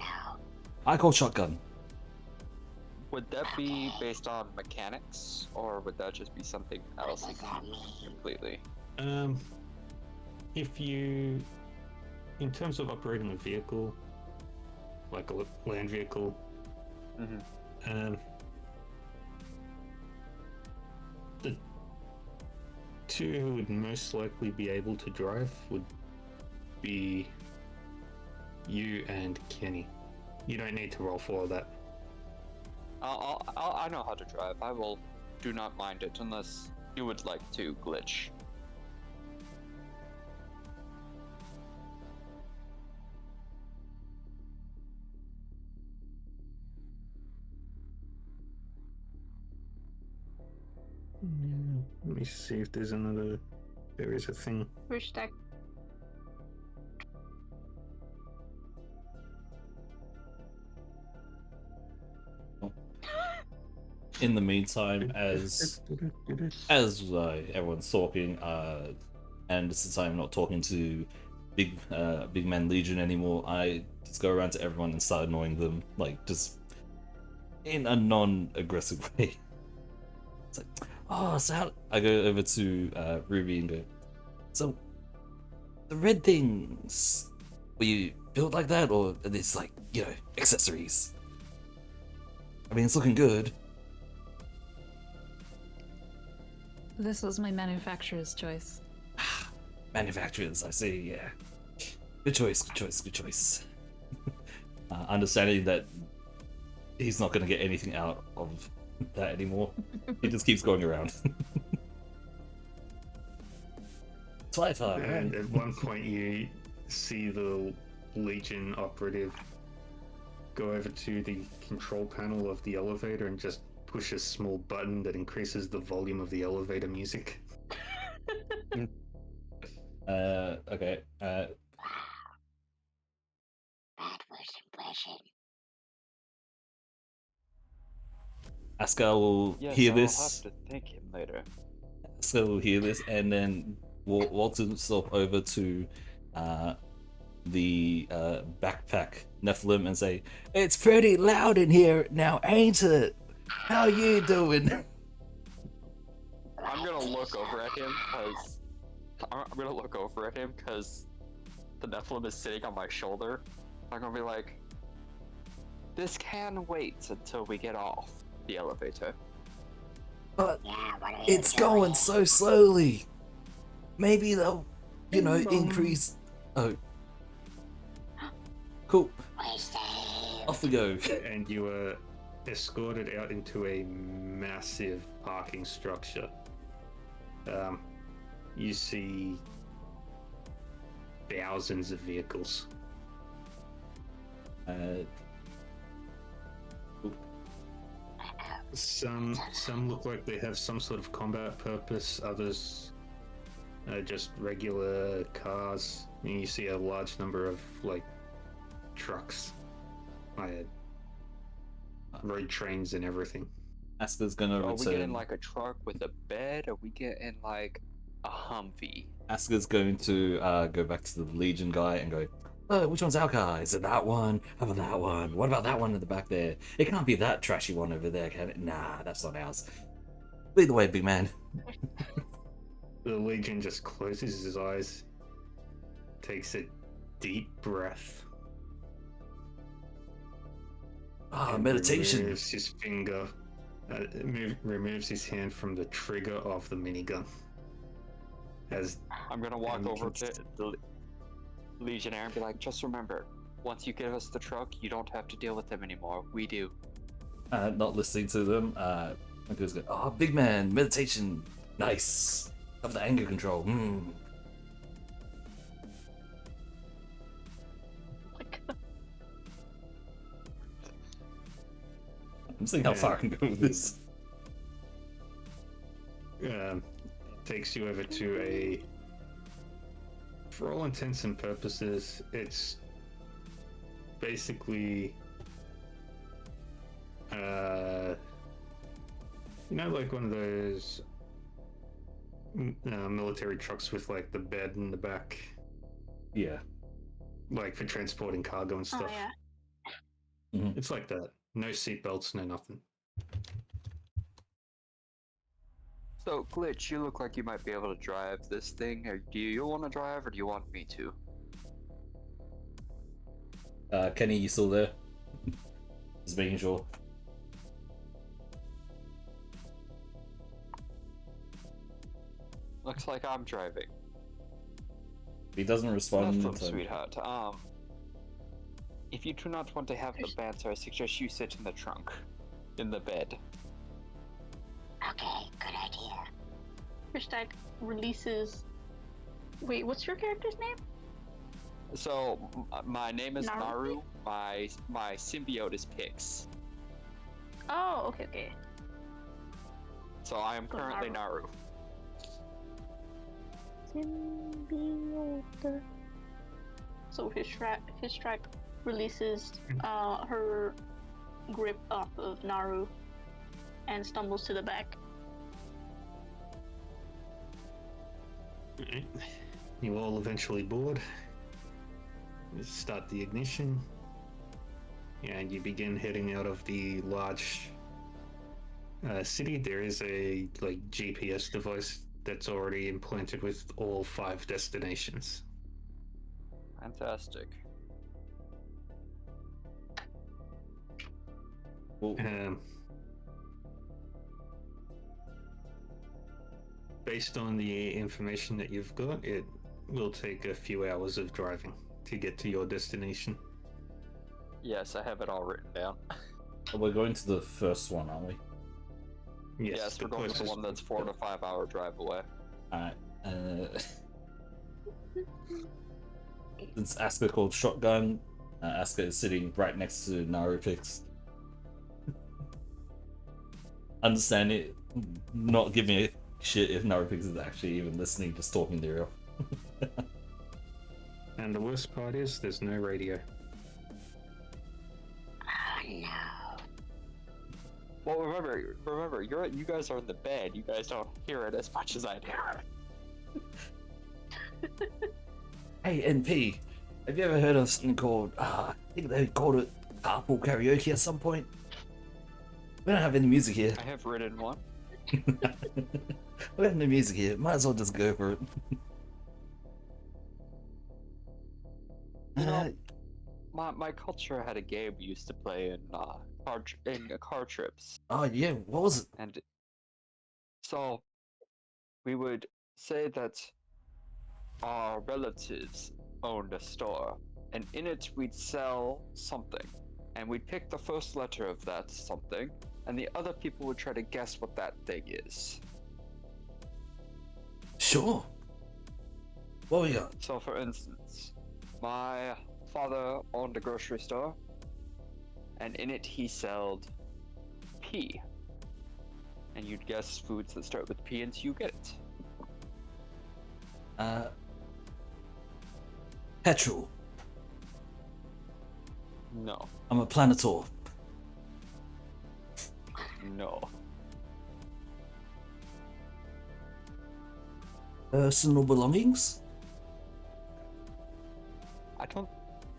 I call shotgun. Would that be based on mechanics, or would that just be something else What does that mean? completely? If you, in terms of operating a vehicle, like a land vehicle, the two who would most likely be able to drive would be you and Kenny. You don't need to roll for that. I know how to drive. I will do not mind it unless you would like to glitch. Let me see if there's another. There is a thing. Pushstack. In the meantime, as everyone's talking, and since I'm not talking to big man Legion anymore, I just go around to everyone and start annoying them, like just in a non-aggressive way. It's like, oh, so how... I go over to Ruby and go, so the red things, were you built like that, or are these like, you know, accessories? I mean, it's looking good. This was my manufacturer's choice. Manufacturers, I see, yeah. Good choice, good choice, good choice. Understanding that he's not going to get anything out of that anymore. He just keeps going around. Twitter, And at one point, you see the Legion operative go over to the control panel of the elevator and just push a small button that increases the volume of the elevator music. Okay. Bad first impression. Aska will Yes, hear I'll this. have to thank him later. Aska will hear this and then walk himself over to the backpack Nephilim and say, "It's pretty loud in here now, ain't it? How you doing?" I'm gonna look over at him because the Nephilim is sitting on my shoulder. I'm gonna be like, this can wait until we get off the elevator. But Yeah, what are you it's doing? going so slowly. Maybe they'll, you know, Bing bong. increase. Oh, cool. We saved. Off we go. And you are escorted out into a massive parking structure. You see thousands of vehicles. Some look like they have some sort of combat purpose. Others are just regular cars. And you see a large number of like trucks, road trains, and everything. Aska's gonna Are we getting return. like a truck with a bed? Are we getting like a Humvee? Aska's going to go back to the Legion guy and go, "Oh, which one's our car? Is it that one? How about that one? What about that one in the back there? It can't be that trashy one over there, can it? Nah, that's not ours. Lead the way, big man." The Legion just closes his eyes, takes a deep breath. Ah, and meditation. Removes his finger. Removes his hand from the trigger of the minigun. As I'm gonna walk And over it's- to the Legionnaire and be like, just remember, once you give us the truck, you don't have to deal with them anymore. We do. Not listening to them. Goes, "Oh, big man, meditation. Nice. Of the anger control. Like, I'm seeing how far I can go with this. takes you over to a. For all intents and purposes, it's basically, like one of those military trucks with like the bed in the back, Yeah. like for transporting cargo and oh stuff. yeah. It's like that. No seatbelts, no nothing. So, Glitch, you look like you might be able to drive this thing. Or do you want to drive, or do you want me to? Kenny, you still there? Just making sure. Looks like I'm driving. If he doesn't respond, Nothing, sweetheart. If you do not want to have the banter, I suggest you sit in the trunk, in the bed. Okay, good idea. Fishstack releases. Wait, what's your character's name? So, my name is Naru? Naru. My symbiote is Pix. Oh, okay. So I am Go currently Naru. Naru. Symbiote. So Fishstack releases her grip off of Naru and stumbles to the back. Alright. You all eventually board. You start the ignition. And you begin heading out of the large city. There is a GPS device that's already implanted with all 5 destinations. Fantastic. Well, Based on the information that you've got, it will take a few hours of driving to get to your destination. Yes, I have it all written down. we're going to the first one, aren't we? Yes, the we're going to the closest one that's 4 to 5 hour drive away. Alright. Since Asuka called shotgun, Asuka is sitting right next to Narupix. Understand it, not giving a shit if Narupix is actually even listening, just talking to her. And the worst part is, there's no radio. Oh no. Well, remember, you guys are in the bed. You guys don't hear it as much as I do. Hey, NP, have you ever heard of something called, I think they called it carpool karaoke at some point? We don't have any music here. I have written one. We have no music here. Might as well just go for it. You know, my culture had a game we used to play in car trips, Oh yeah, what was it? and so we would say that our relatives owned a store, and in it we'd sell something, and we'd pick the first letter of that something, and the other people would try to guess what that thing is. Sure. What we got? So, for instance, my father owned a grocery store, and in it he sold P. And you'd guess foods that start with P until you get it. Petrol. No. I'm a Planetor. No. Personal belongings? I don't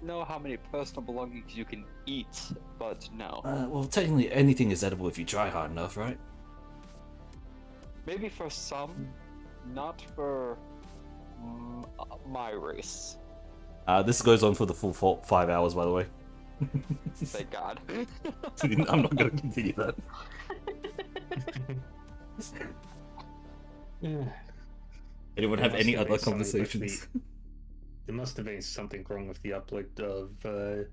know how many personal belongings you can eat, but no. Well, technically anything is edible if you try hard enough, right? Maybe for some, not for my race. This goes on for the full 5 hours, by the way. Thank God. I'm not going to continue that. Yeah. Anyone There have must any have other been something with conversations? There must have been something wrong with the upload of the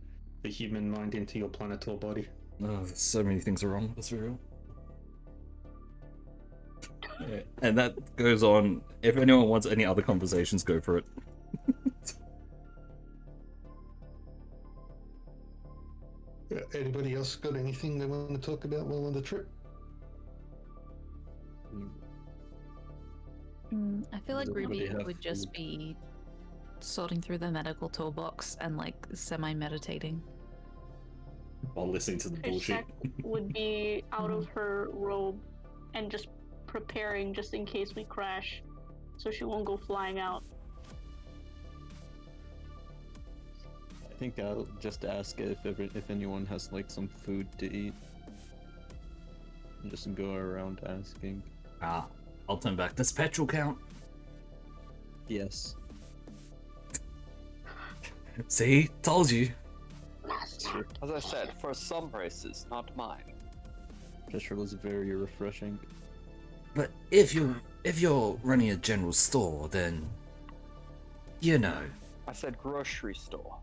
human mind into your Planetor body. Oh, so many things are wrong. That's real. Yeah, and that goes on. If anyone wants any other conversations, go for it. Anybody else got anything they want to talk about while on the trip? I feel like Does Ruby anybody have would just food? be sorting through the medical toolbox and like semi-meditating. While listening to the bullshit. Ishak would be out of her robe and just preparing just in case we crash, so she won't go flying out. I think I'll just ask if anyone has like some food to eat. And just go around asking. I'll turn back. Does petrol count? Yes. See? Told you. Master. As I said, for some races, not mine. Petrol was very refreshing. But if you're running a general store, then you know. I said grocery store.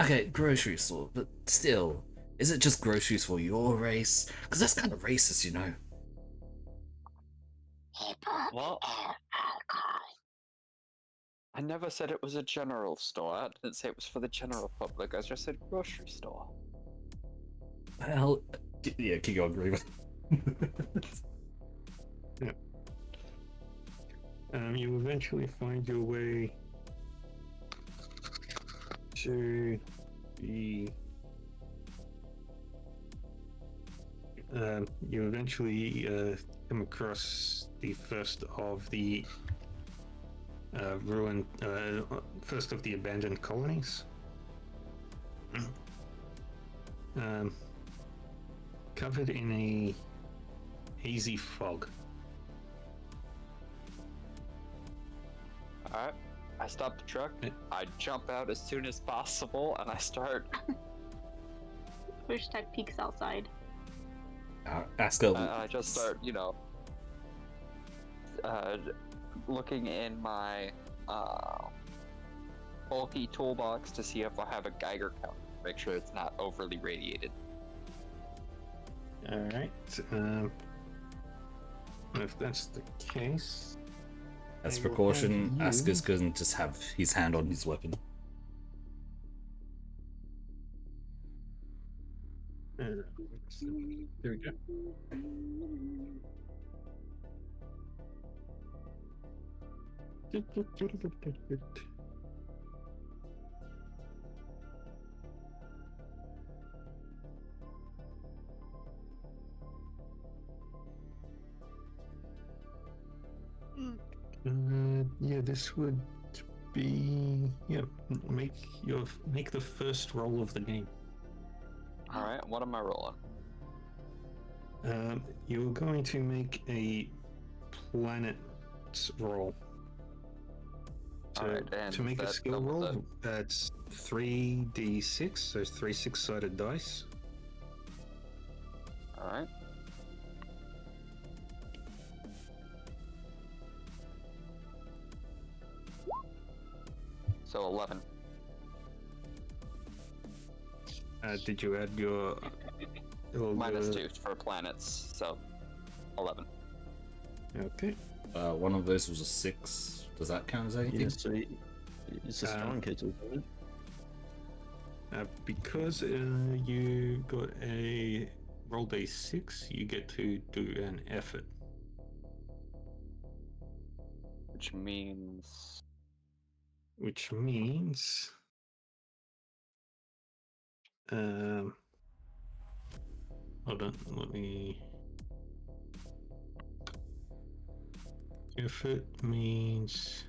Okay, grocery store, but still, is it just groceries for your race? Because that's kind of racist, you know. He bought Well, alcohol. I never said it was a general store. I didn't say it was for the general public. I just said grocery store. Well, yeah, keep on, Griever. You eventually find your way to the. You eventually come across the first of the first of the abandoned colonies. Covered in a hazy fog. Alright. I stop the truck. I jump out as soon as possible, and I start. Fishtack peeks outside. Asker. I just start, looking in my bulky toolbox to see if I have a Geiger counter. Make sure it's not overly radiated. All right. If that's the case, As I will precaution, have you- Asker's going to just have his hand on his weapon. There we go. Yeah, this would be make the first roll of the game. All right, what am I rolling? You're going to make a planet roll. All right, and to make a that skill come with roll, that's 3d6, so 3 6-sided dice. All right. So 11. Did you add your Minus 2 for planets, so 11. Okay. One of those was a 6. Does that count as anything? Yeah, so it's a strong hit, isn't it? Because you got a rolled a 6, you get to do an effort. Which means... Which means... hold on, let me... Effort means...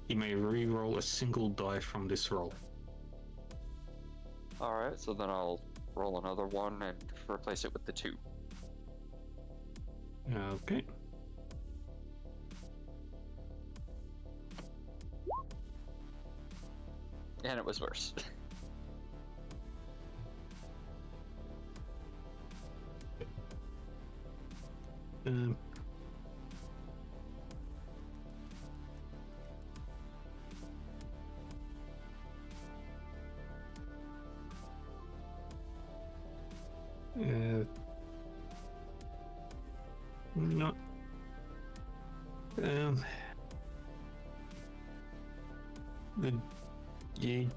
You may re-roll a single die from this roll. Alright, so then I'll roll another one and replace it with the 2. Okay. And it was worse. Um, not. You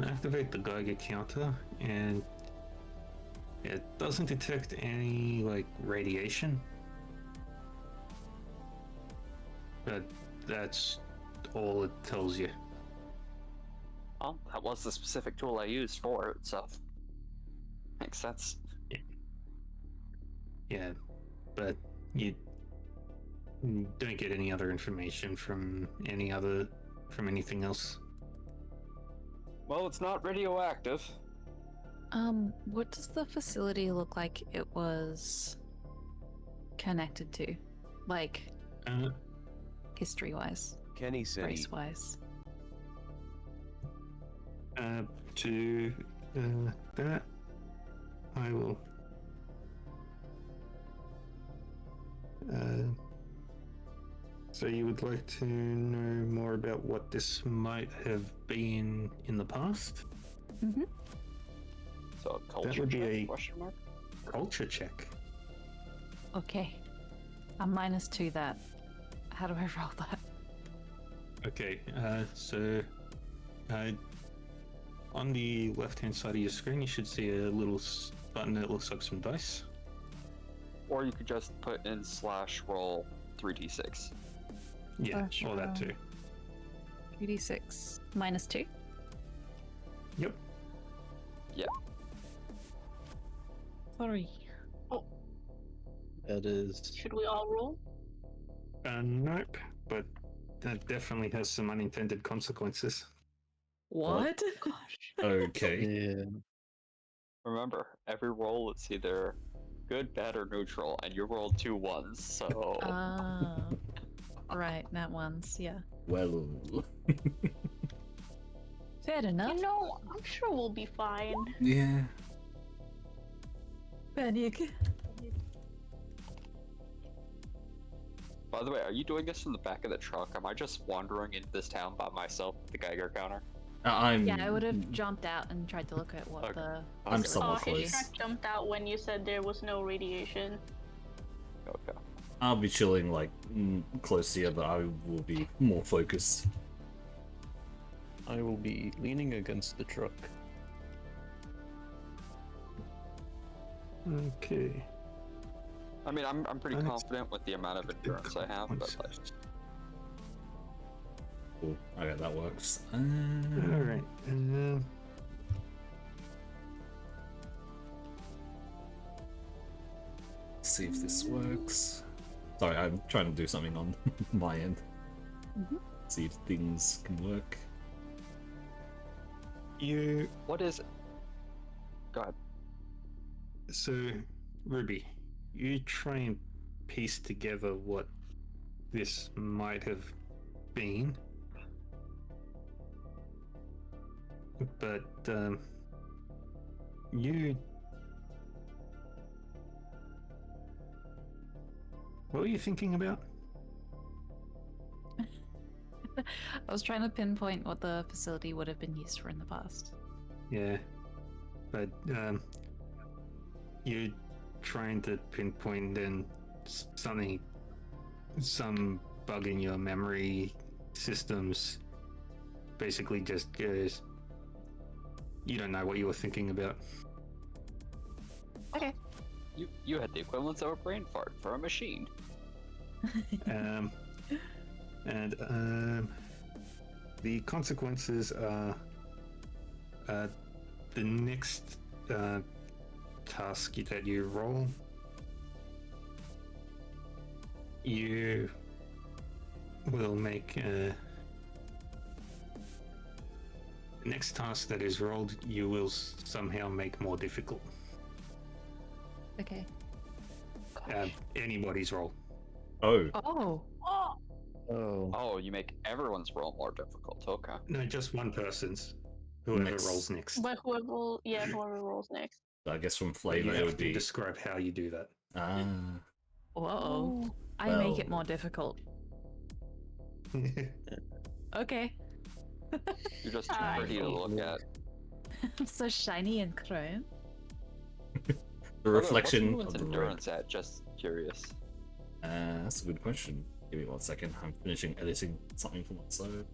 activate the Geiger counter, and it doesn't detect any radiation. But that's all it tells you. Well, that was the specific tool I used for it, so... Makes sense. Yeah, but you don't get any other information from anything else. Well, it's not radioactive. What does the facility look like it was connected to? Like, Uh, history-wise, Kenny said he race-wise? to that, I will. So you would like to know more about what this might have been in the past? Mm-hmm. So a culture would be check, a- question mark? Culture check. Okay. I'm -2 that. How do I roll that? Okay, so on the left-hand side of your screen, you should see a little button that looks like some dice. Or you could just put in /roll 3d6. Yeah, Slash or that roll. too. 3d6 -2. Yep. Sorry. That is. Should we all roll? Nope, but that definitely has some unintended consequences. What? Gosh. Okay. Yeah. Remember, every roll is either good, bad, or neutral, and you rolled 2 1s, so... Ah. Right, nat ones, yeah. Well, Fair enough. You know, I'm sure we'll be fine. yeah. Panic. By the way, are you doing this from the back of the truck? Am I just wandering into this town by myself with the Geiger counter? I'm. Yeah, I would have jumped out and tried to look at what Okay. the. I'm facility somewhat would be. His close. truck jumped out when you said there was no radiation. Okay. I'll be chilling like close here, but I will be more focused. I will be leaning against the truck. Okay. I mean, I'm pretty Unex- confident with the amount of endurance I have, but like, Cool. Okay, that works. All right. See if this works. Sorry, I'm trying to do something on my end. Mhm. See if things can work. You. what is it? Go ahead. So, Ruby, you try and piece together what this might have been, but you. What were you thinking about? I was trying to pinpoint what the facility would have been used for in the past. Yeah, but you're trying to pinpoint then something, some bug in your memory systems. Basically, just goes. You don't know what you were thinking about. You had the equivalence of a brain fart for a machine. um, and the consequences are the next task that you roll. You will make the next task that is rolled. You will somehow make more difficult. Okay. Anybody's roll. Oh, Oh. Oh, Oh. Oh, you make everyone's roll more difficult. Okay. No, just one person's. Whoever Next. rolls next. but whoever rolls next. I guess from But flavor you it have would to be. describe how you do that. Ah, Whoa. I make it Well. more difficult. Okay. You're just too I pretty to see. look at. I'm so shiny and chrome. the reflection What's of the red. endurance at? Just curious. That's a good question. Give me 1 second. I'm finishing editing something from my side.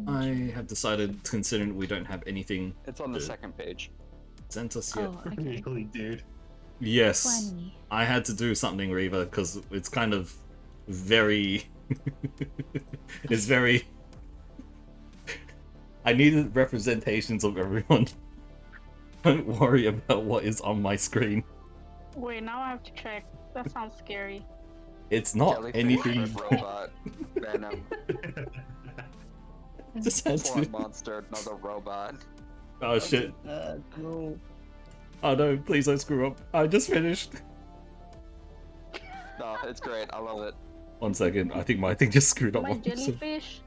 I have decided, considering we don't have anything It's on the Dude. second page. sent us yet. Oh, okay. Really, dude. Yes, 20. I had to do something, Reva, because it's kind of very. It's very. I needed representations of everyone. Don't worry about what is on my screen. Wait, now I have to check. That sounds scary. It's not Jellyfish, anything. red robot, venom, Just had slime to. monster, another robot. Oh shit! No. Oh no! Please don't screw up. I just finished. No, it's great. I love it. 1 second. I think my thing just screwed up. My once. jellyfish.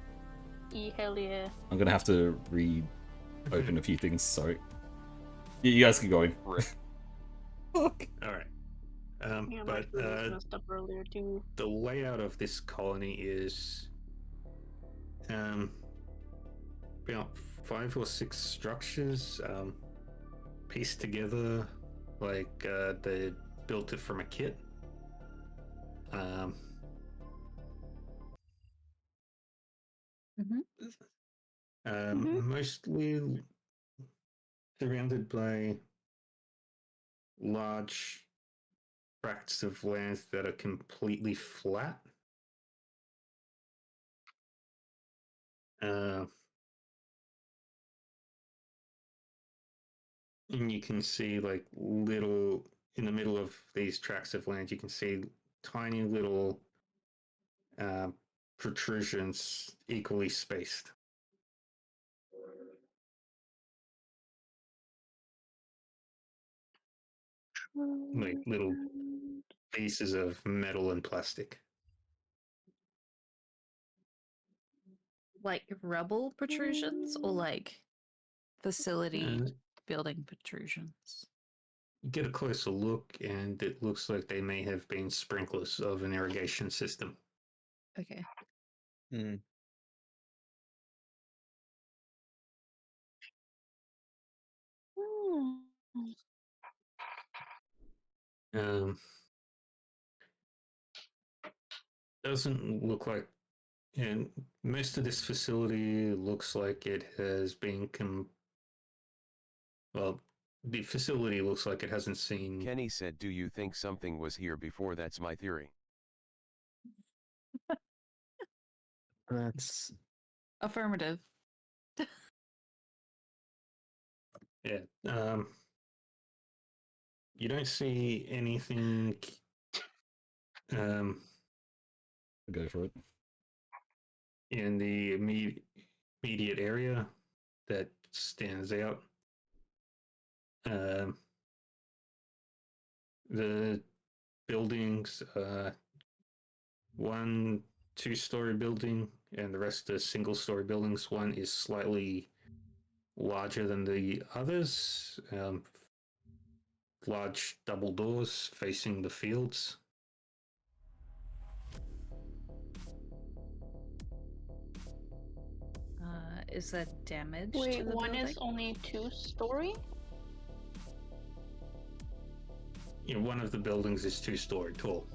Hell yeah. I'm gonna have to reopen a few things. Sorry. You guys keep going. Rip. Fuck. All right. Yeah, my But food was messed up earlier too. the layout of this colony is about 5 or 6 structures pieced together like they built it from a kit. Mhm. Mostly surrounded by large tracts of land that are completely flat. And you can see like little in the middle of these tracts of land, you can see tiny little protrusions equally spaced. Like little pieces of metal and plastic. Like rubble protrusions or like facility building protrusions. You get a closer look, and it looks like they may have been sprinklers of an irrigation system. Okay. Hmm. Hmm. Um, doesn't look like, and most of this facility looks like it has been well, the facility looks like it hasn't seen. Kenny said, "Do you think something was here before? That's my theory." That's Affirmative. yeah. You don't see anything. Go for it. In the immediate area that stands out. The buildings, one two-story building, and the rest are single-story buildings. One is slightly larger than the others. Large double doors facing the fields. Is that damage to Wait, the one building? is only 2-story? You know, one of the buildings is two-story tall,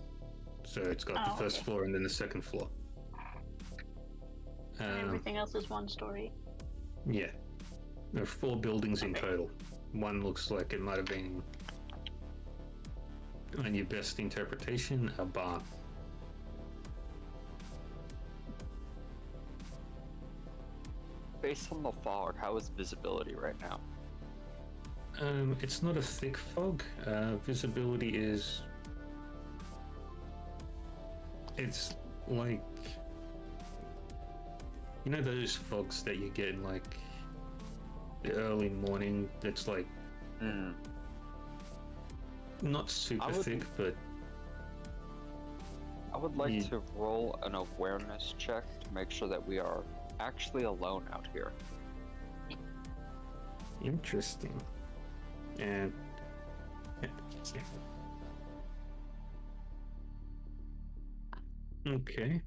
so it's got the first okay. floor and then the second floor. And everything else is 1-story. Yeah, there are 4 buildings in total. One looks like it might have been, on your best interpretation, a barn. Based on the fog, how is visibility right now? It's not a thick fog. Visibility is. It's like. You know those fogs that you get in like the early morning? That's like not super thick, but. I would like Yeah. to roll an awareness check to make sure that we are actually alone out here. Interesting. And. Okay.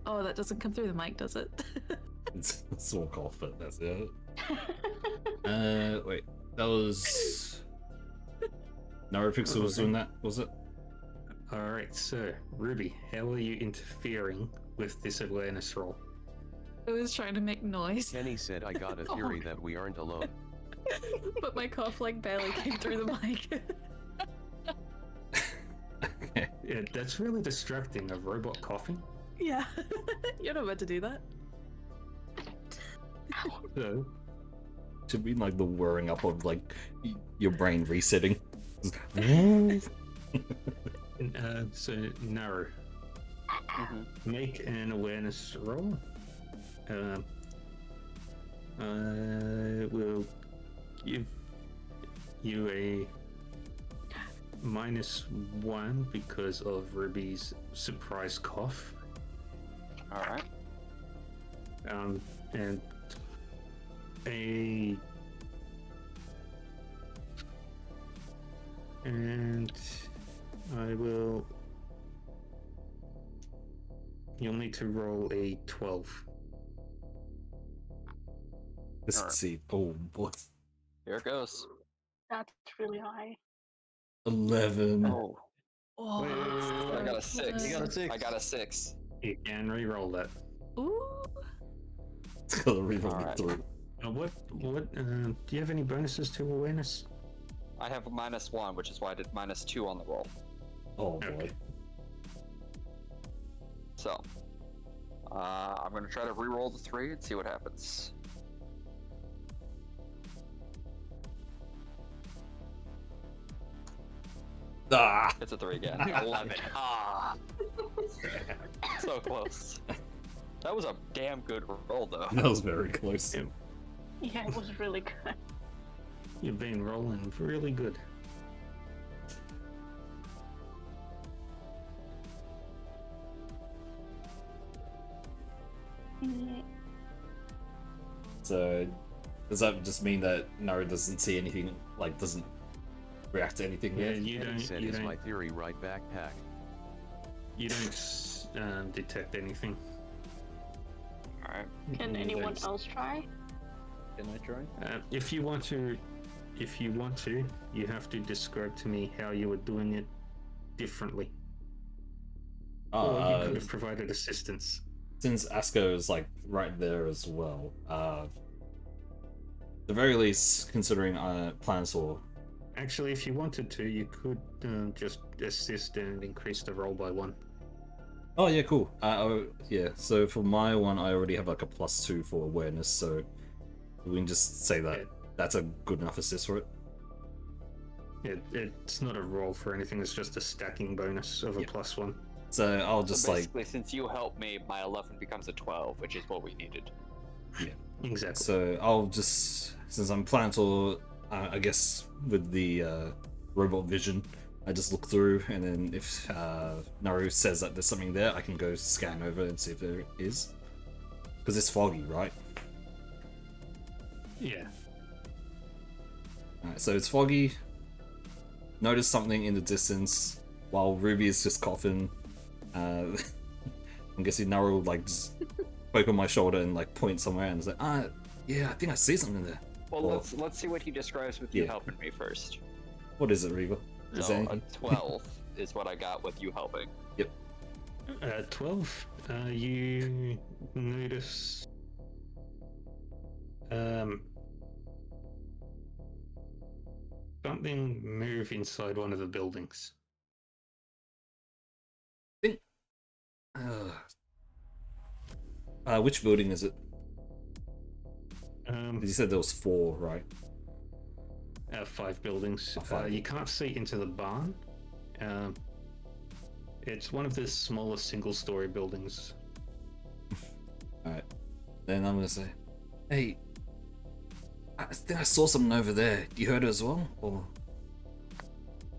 Oh, that doesn't come through the mic, does it? It's walk off, but that's it. Wait, that was Narapixel was doing that, was it? Alright, so, Ruby, how are you interfering with this awareness roll? I was trying to make noise, Kenny said, "I got a theory that we aren't alone." but my cough like barely came through the mic. Okay. Yeah, that's really distracting, a robot coughing. Yeah, you're not meant to do that. So, Should be like the whirring up of like your brain resetting. so Naru, make an awareness roll. I will give you a -1 because of Ruby's surprise cough. Alright. And a and I will. You'll need to roll a 12. Let's Alright. see. Oh boy. Here it goes. That's really high. 11. Oh, Oh, Wait, I got a 6. You got a 6. I got a 6. You can re-roll that. Ooh. It's got to reroll Alright. through. What? Do you have any bonuses to awareness? I have a -1, which is why I did -2 on the roll. Oh boy. Okay. So, I'm gonna try to re-roll the 3 and see what happens. Ah! It's a 3 again. 11. Ah, so close. That was a damn good roll, though. That was very close. Yeah. Yeah, it was really good. You've been rolling really good. Mm, So does that just mean that Naru doesn't see anything, like doesn't react to anything Yeah, yet? you Kenny don't. said You is my don't. theory right backpack. You don't detect anything. Alright. Can You anyone don't- else try? Can I try? If you want to, you have to describe to me how you were doing it differently, or you could have provided assistance. Since Asko is like right there as well, the very least, considering Planosaur. Actually, if you wanted to, you could just assist and increase the roll by 1. Oh yeah, cool. Yeah. So for my one, I already have like a +2 for awareness, so we can just say that Yeah. that's a good enough assist for it. It's not a roll for anything. It's just a stacking bonus of a Yeah. +1. So I'll just So like basically, since you helped me, my 11 becomes a 12, which is what we needed. Exactly. So I'll just, since I'm Planosaur, I guess with the robot vision, I just look through, and then if Naru says that there's something there, I can go scan over and see if there is. Because it's foggy, right? Yeah. Alright, so it's foggy. Notice something in the distance while Ruby is just coughing. I'm guessing Naru will like just poke on my shoulder and like point somewhere and say, yeah, I think I see something there. Well, Or- let's see what he describes with you Yeah. helping me first. What is it, Reva? Is there So a anything? 12 is what I got with you helping. 12. You notice something move inside one of the buildings. Which building is it? Um, You said there was 4, right? 5 buildings. 5. You can't see into the barn. It's one of the smaller single-story buildings. Alright. Then I'm gonna say, hey, I think I saw something over there. You heard it as well? Or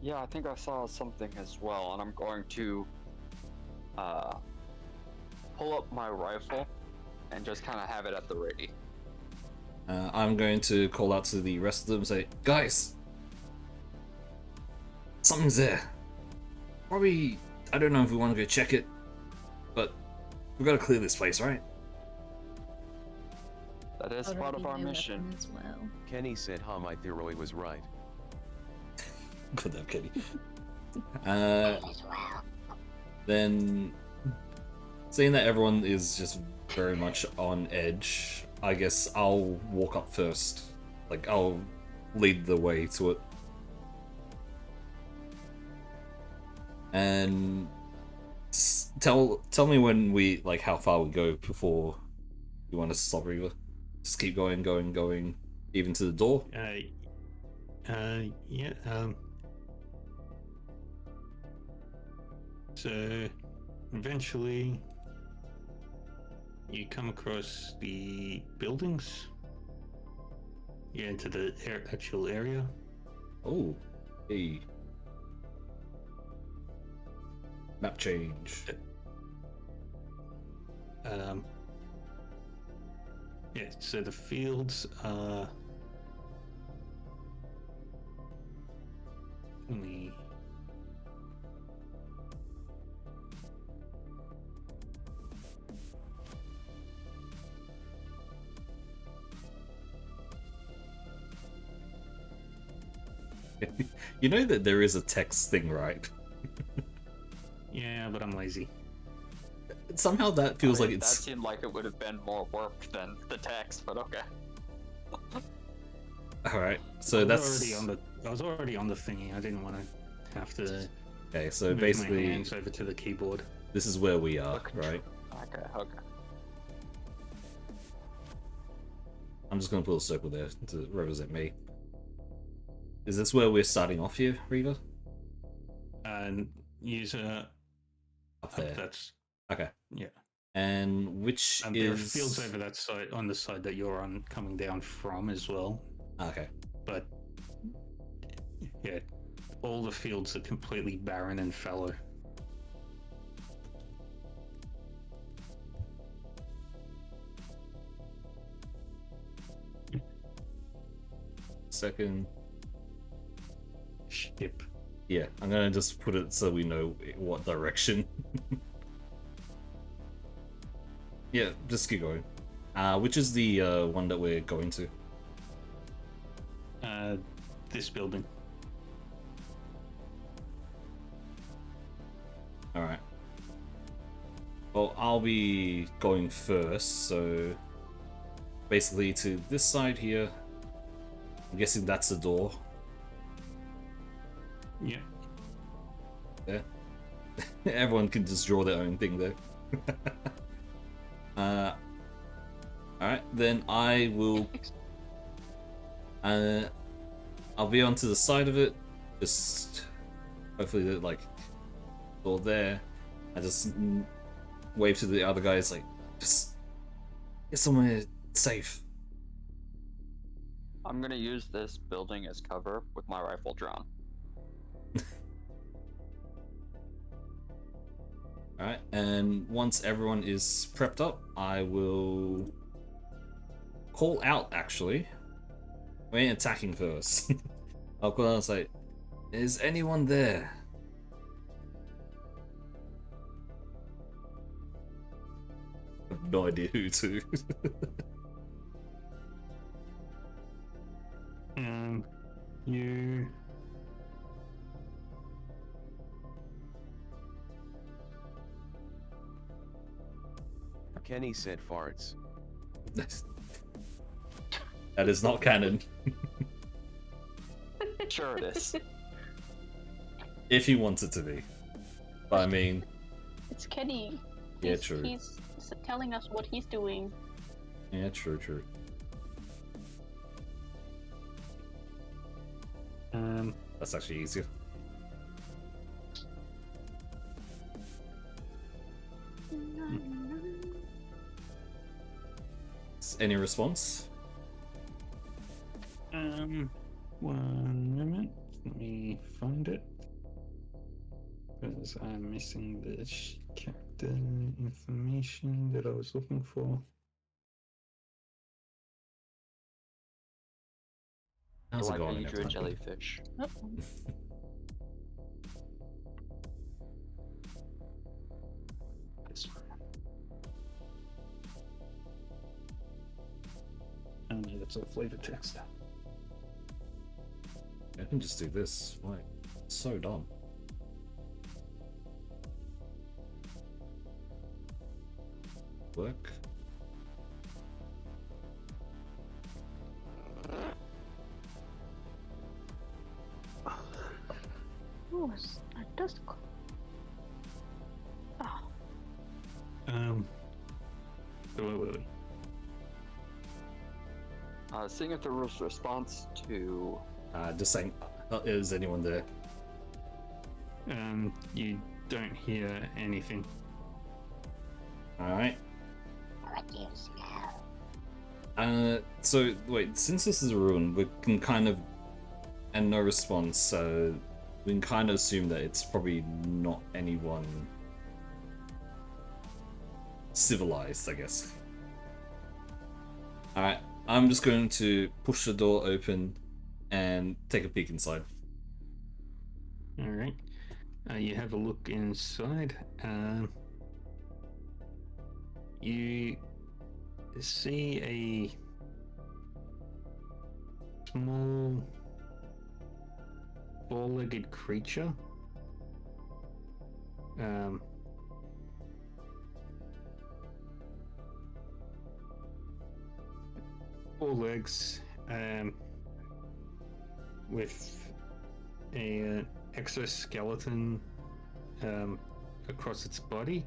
Yeah, I think I saw something as well, and I'm going to pull up my rifle and just kind of have it at the ready. I'm going to call out to the rest of them and say, guys, something's there. Probably, I don't know if we want to go check it, but we gotta clear this place, right? That is Already part of our my mission. weapon as well. Kenny said ha my theory was right. God damn Kenny. As well. Then, seeing that everyone is just very much on edge, I guess I'll walk up first. Like, I'll lead the way to it. And tell me when we, like, how far we go before you want to stop, Reva. Just keep going, even to the door. Yeah. So eventually, you come across the buildings. You enter the actual area. Oh, hey. Map change. Yeah. So the fields are. Let me. You know that there is a text thing, right? Yeah, but I'm lazy. Somehow that feels I like mean, it's... That seemed like it would have been more work than the text, but okay. Alright, so I was that's... already on the thingy. I didn't want to have to Okay, so move my basically, hands over to the keyboard. this is where we are, Okay. right? Okay. I'm just gonna put a circle there to represent me. Is this where we're starting off here, Reva? And user Up there. That's Okay. yeah. And which There are is... fields over that side, on the side that you're on, coming down from as well. Okay. But yeah, all the fields are completely barren and fallow. second. Ship. Yeah, I'm gonna just put it so we know what direction. Yeah, just keep going. Which is the one that we're going to? This building. Alright. Well, I'll be going first, so basically to this side here. I'm guessing that's the door. Yeah. There. Everyone can just draw their own thing there. Alright, then I will I'll be onto the side of it. Just hopefully that like door there. I just wave to the other guys like just get somewhere safe. I'm gonna use this building as cover with my rifle drawn. Alright, and once everyone is prepped up, I will call out actually. We ain't attacking first. I'll call out and say, is anyone there? I have no idea who to. You. Kenny said farts. That is not canon. Sure it is. If he wants it to be. But I mean, It's Kenny. Yeah, He's, true. He's telling us what he's doing. yeah, true. That's actually easier. Any response? 1 minute. Let me find it. Because I'm missing the character information that I was looking for. How's Do it I going? feed you a everyone? jellyfish? This one. Oh no, that's a flavor text. I can just do this. Why? So dumb. Work. Oh, a dusk. Oh, Wait. Seeing if there was a response to Just saying, is anyone there? You don't hear anything. Alright. What do you smell? So, wait, since this is a ruin, we can kind of... And no response, so... We can kind of assume that it's probably not anyone... civilized, I guess. Alright, I'm just going to push the door open and take a peek inside. Alright. You have a look inside. You see a small four-legged creature. Four legs, with a exoskeleton across its body,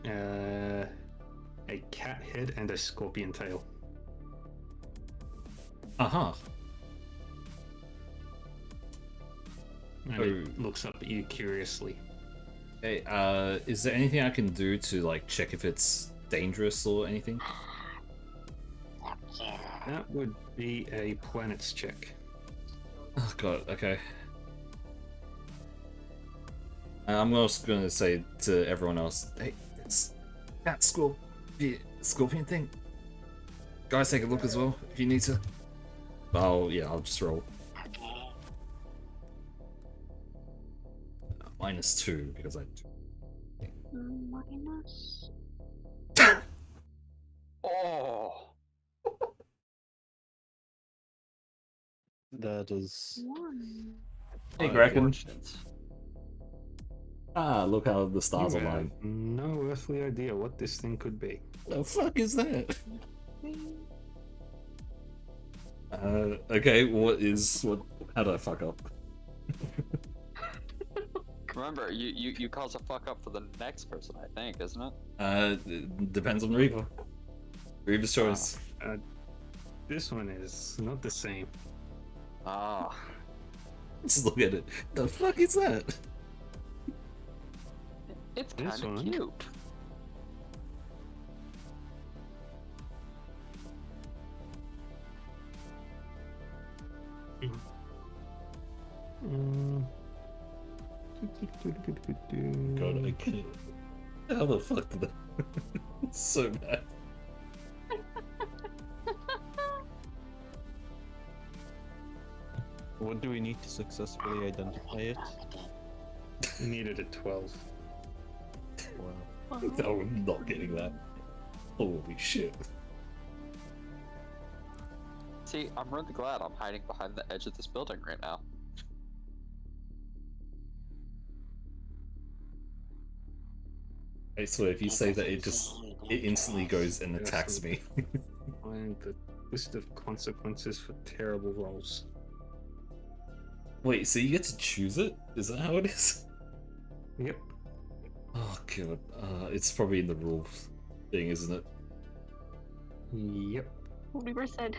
a cat head, and a scorpion tail. Aha! And it looks up at you curiously. Hey, is there anything I can do to, like, check if it's dangerous or anything? That would be a planets check. Oh god, okay. I'm also going to say to everyone else, hey, it's that scorpion thing. Guys, take a look as well, if you need to. I'll just roll. Okay. -2 because I. Minus. Oh, That is 1. Hey, Kraken. unfortunate. Ah, look how the stars You align. have no earthly idea what this thing could be. The fuck is that? Okay, what? How did I fuck up? Remember, you cause a fuck up for the next person, I think, isn't it? It depends on Reaver. Reaver's choice. This one is not the same. Ah, Just look at it. The fuck is that? it's This kind of one? cute. Mm. God, I can't. How the fuck did that? It's so bad. what do we need to successfully identify it? You needed a 12. Wow. No, I'm not getting that. Holy shit. See, I'm really glad I'm hiding behind the edge of this building right now. I swear, if you say that, it instantly goes and attacks me. Find the list of consequences for terrible rolls. Wait, so you get to choose it? Is that how it is? Yep. Oh god, it's probably in the rules thing, isn't it? Yep. Reaver said,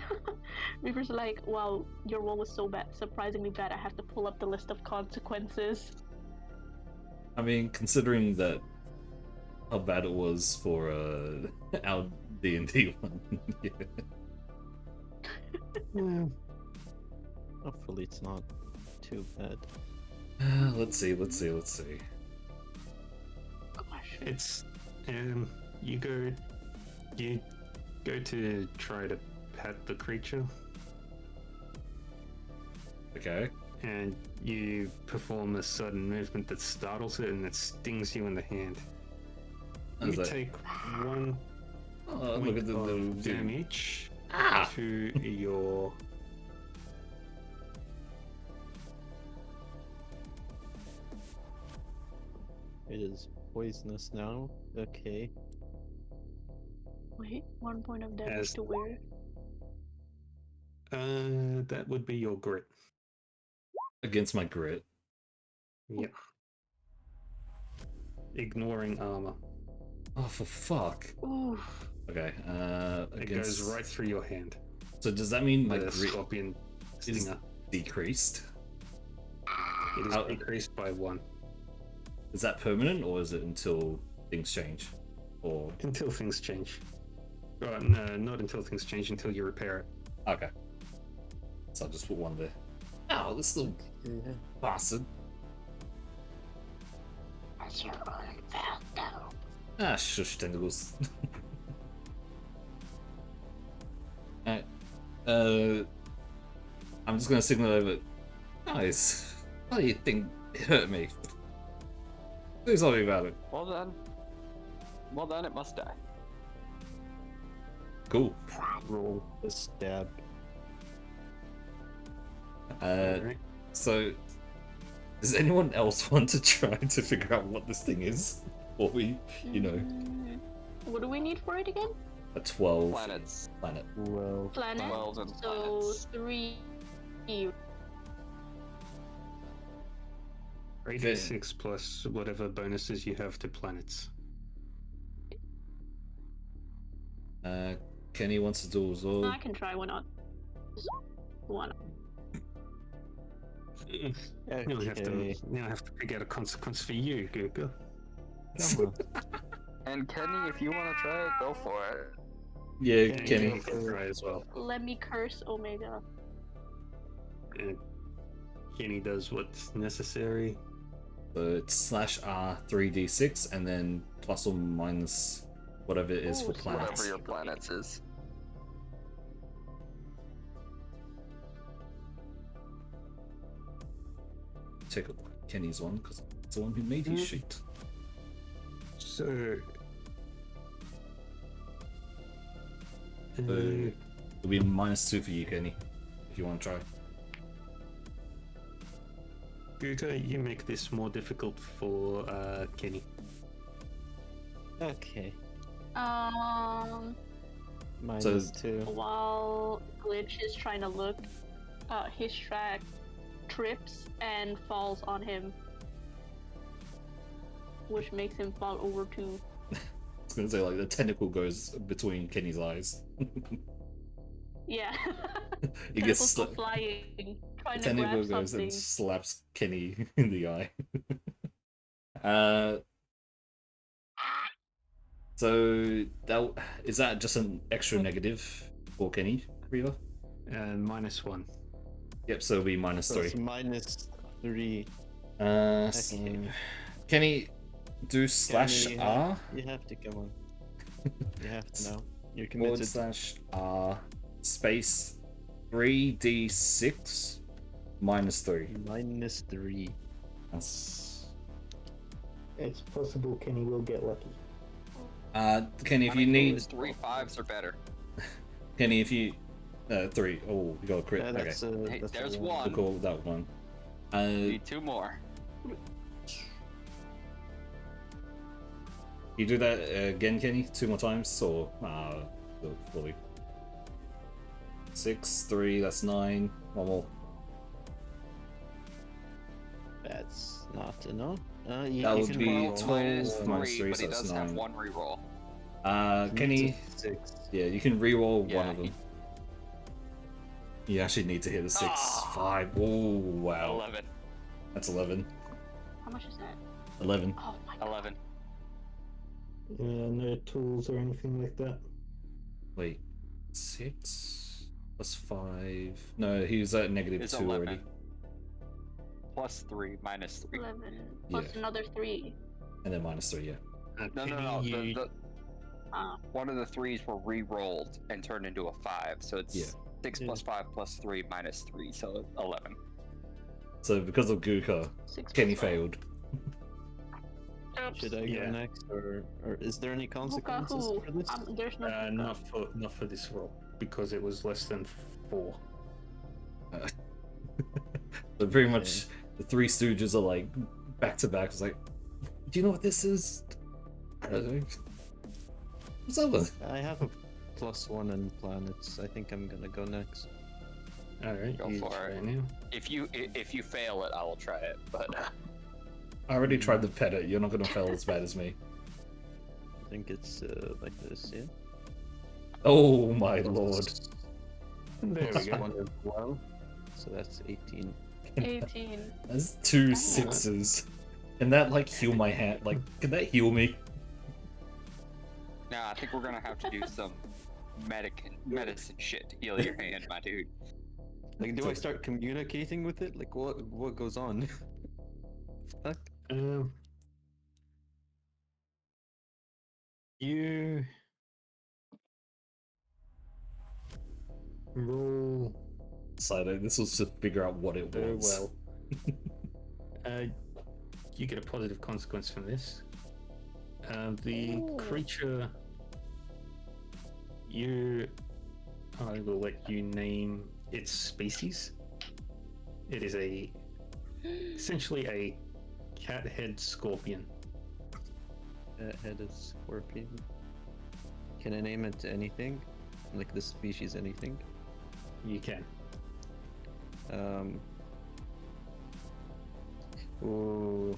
Reaver's like, wow, your roll was so bad, surprisingly bad, I have to pull up the list of consequences. I mean, considering that how bad it was for our D&D one. Yeah. Yeah. Hopefully it's not too bad. Let's see. Gosh. It's you go to try to pet the creature Okay. and you perform a sudden movement that startles it and it stings you in the hand. How's You that? take 1 Oh, point look at the little of dude. damage Ah! to your It is poisonous now. Okay. Wait, 1 point of damage As- to where? that would be your grit. Against my grit. Yep. Ignoring armor. Oh, for fuck. Oof. Okay. It Against. goes right through your hand. So does that mean my The grit scorpion is stinger. decreased? It is How- decreased by 1 Is that permanent, or is it until things change? Or until things change. No, not until things change. Until you repair it. okay. So I'll just put 1 there. Ow, this little bastard. That's your own fault, though. Ah, shush, tentacles. Alright. I'm just gonna signal over. Guys, how do you think it hurt me? Do something about it. Well then it must die. Cool. Roll a stab. Alright. So, does anyone else want to try to figure out what this thing is? Or we, What do we need for it again? a 12 Planets. planet. Well, Planet. 12 and So planets. 3. Radius 6 plus whatever bonuses you have to planets. Kenny wants to do as well. I can try, why not? Why not? Now I have to okay. figure out a consequence for you, Google. Come on. And Kenny, if you want to try it, go for it. Yeah, Yeah, Kenny. you can try as well. Let me curse Omega. And Kenny does what's necessary. So it's /R 3d6 and then plus or minus whatever it is Oh, for so planets. Whatever your planets is. take a look at Kenny's one because it's the one who made his sheet. So, So it'll be -2 for you, Kenny, if you want to try. Guga, you make this more difficult for Kenny. Okay. Um, -2. while Glitch is trying to look, his track trips and falls on him, which makes him fall over too. I was gonna say like the tentacle goes between Kenny's eyes. Yeah. He gets Tentacles go sla- flying, trying The to tentacle grab goes something. and slaps Kenny in the eye. So that is that just an extra negative for Kenny, Reva? And -1. Yep, so it'll be So it's -3. -3. Okay. Kenny, do Kenny, /R You have to come on. You have to know. You're / committed. R space 3d6 -3. -3. That's It's possible Kenny will get lucky. Kenny, if you need 3 5s or better. Kenny, if you 3. Oh, you got a crit. Yeah, Okay, that's, Hey, that's there's a one. we'll call that one. Need 2 more. You do that again, Kenny, 2 more times, or fully. 6, 3. That's 9. One more. That's not enough. That You would can be roll. 12 minus 3, -3, but so he that's does 9. have 1 reroll. Kenny, 6. yeah, you can reroll one Yeah, of them. You actually need to hit a 6, Ah. 5. Oh wow, 11. that's 11. How much is that? 11. Oh my god. 11. No tools or anything like that. Wait, 6 plus 5. No, he was at It's -2 already. 11. Plus 3, minus 3. 11 plus Yeah. another 3. And then -3, yeah. No, Kenny, no, no. you- One of the 3s were re-rolled and turned into a 5, so it's Yeah. 6 Yeah. plus 5 plus 3 minus 3, so 11. So because of Guka, 6 Kenny plus five. failed. Oops. Should I Yeah. go next, or is there any consequences who? for this? There's no Hookah. not for this roll because it was less than 4. So pretty much the Three Stooges are like back to back. It's like, do you know what this is? I don't know. What's up with? I have a +1 in planets. I think I'm gonna go next. All right, Go you for try it. now. If you fail it, I will try it. But I already tried the pet it. You're not gonna fail as bad as me. I think it's like this, yeah. Oh my lord. There we go. +1 as well. So that's 18. 18. That's 2 6s. Can that like heal my hand? Like, can that heal me? now I think we're gonna have to do some medicine shit to heal your hand, my dude. Like, do I start communicating with it? Like, what goes on? Fuck. You roll Side this was to figure out what it very was. well. You get a positive consequence from this. The Ooh. creature, I will let you name its species. It is essentially a cat-head scorpion. Headed scorpion. Can I name it anything? Like the species anything? You can. Ooh.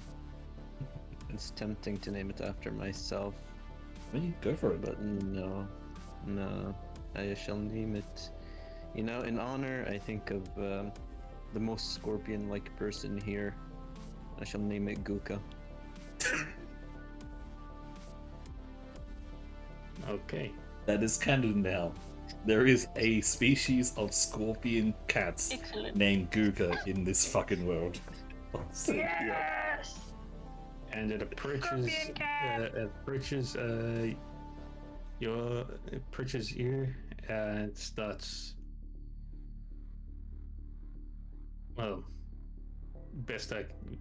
It's tempting to name it after myself, Hey, go for it. but no. I shall name it. You know, in honor, I think of the most scorpion-like person here. I shall name it Guka. Okay. That is canon now. There is a species of scorpion cats Excellent. named Guka in this fucking world. Yes! And it approaches. Scorpion cat! Approaches you and starts. Well,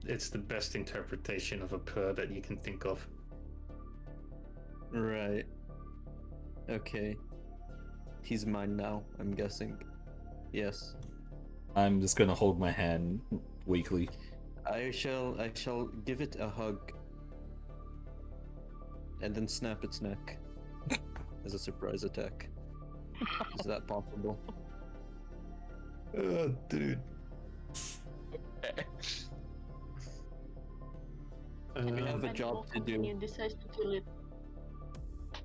it's the best interpretation of a purr that you can think of. Right. Okay. He's mine now, I'm guessing. Yes. I'm just gonna hold my hand weakly. I shall give it a hug. And then snap its neck. As a surprise attack. Is that possible? Oh, dude. We have a And job Wolf to do. Companion decides to kill it.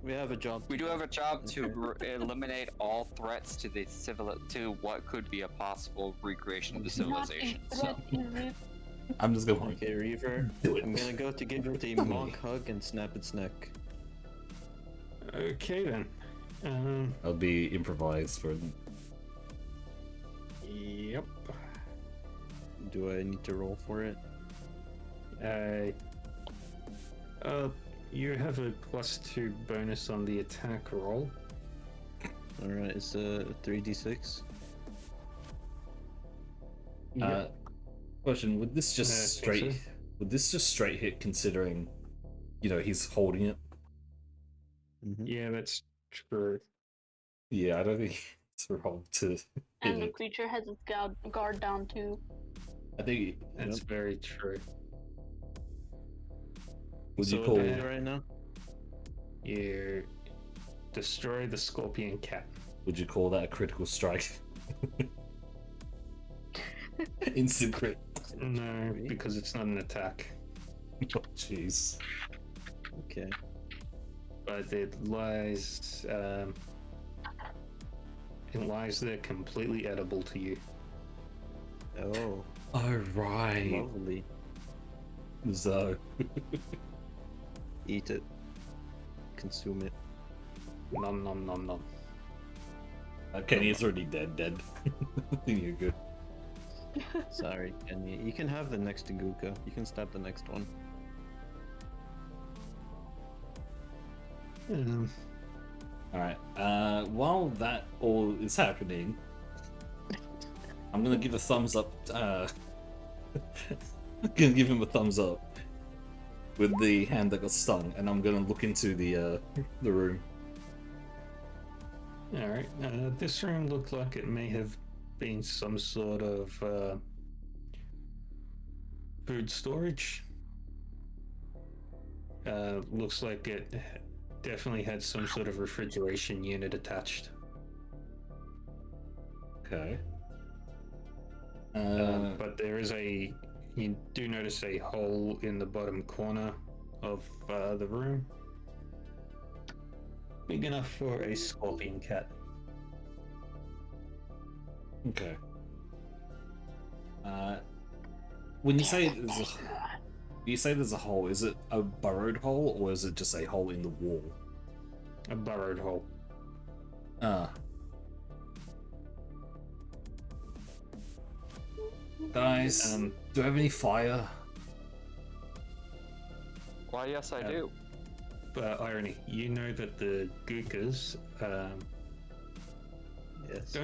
We have a job. We do have a job Okay. to eliminate all threats to the to what could be a possible recreation of the Not civilization. a threat, is it? I'm just gonna Okay, Reaver. do it. I'm gonna go to give it a mock hug and snap its neck. Okay then. I'll be improvised for. Yep. Do I need to roll for it? You have a +2 bonus on the attack roll. Alright, it's a 3d6. Question: Would this just I think straight? so. Would this just straight hit? Considering, he's holding it. Yeah, that's true. Yeah, I don't think it's wrong to hit And the it. creature has its guard down too. I think. That's very true. Would you So call? then- Right now? You destroy the scorpion cat. Would you call that a critical strike? Instant crit. No, because it's not an attack. Oh, jeez. Okay. But it lies there completely edible to you. Oh, Oh right. lovely. So. Eat it. Consume it. Nom nom nom nom. Kenny is already dead. I think you're good. Sorry, Kenny. You can have the next Guka. You can stab the next one. Alright. While that all is happening, I'm gonna give a thumbs up. I'm gonna give him a thumbs up with the hand that got stung, and I'm gonna look into the room. Alright, this room looked like it may have been some sort of food storage. Looks like it definitely had some sort of refrigeration unit attached. Okay. But you do notice a hole in the bottom corner of the room. Big enough for a scorpion cat. Okay. When you say there's a hole, is it a burrowed hole or is it just a hole in the wall? A burrowed hole. Ah. Guys, do I have any fire? Why, yes, I do. But irony, you know that the Gookas Yes.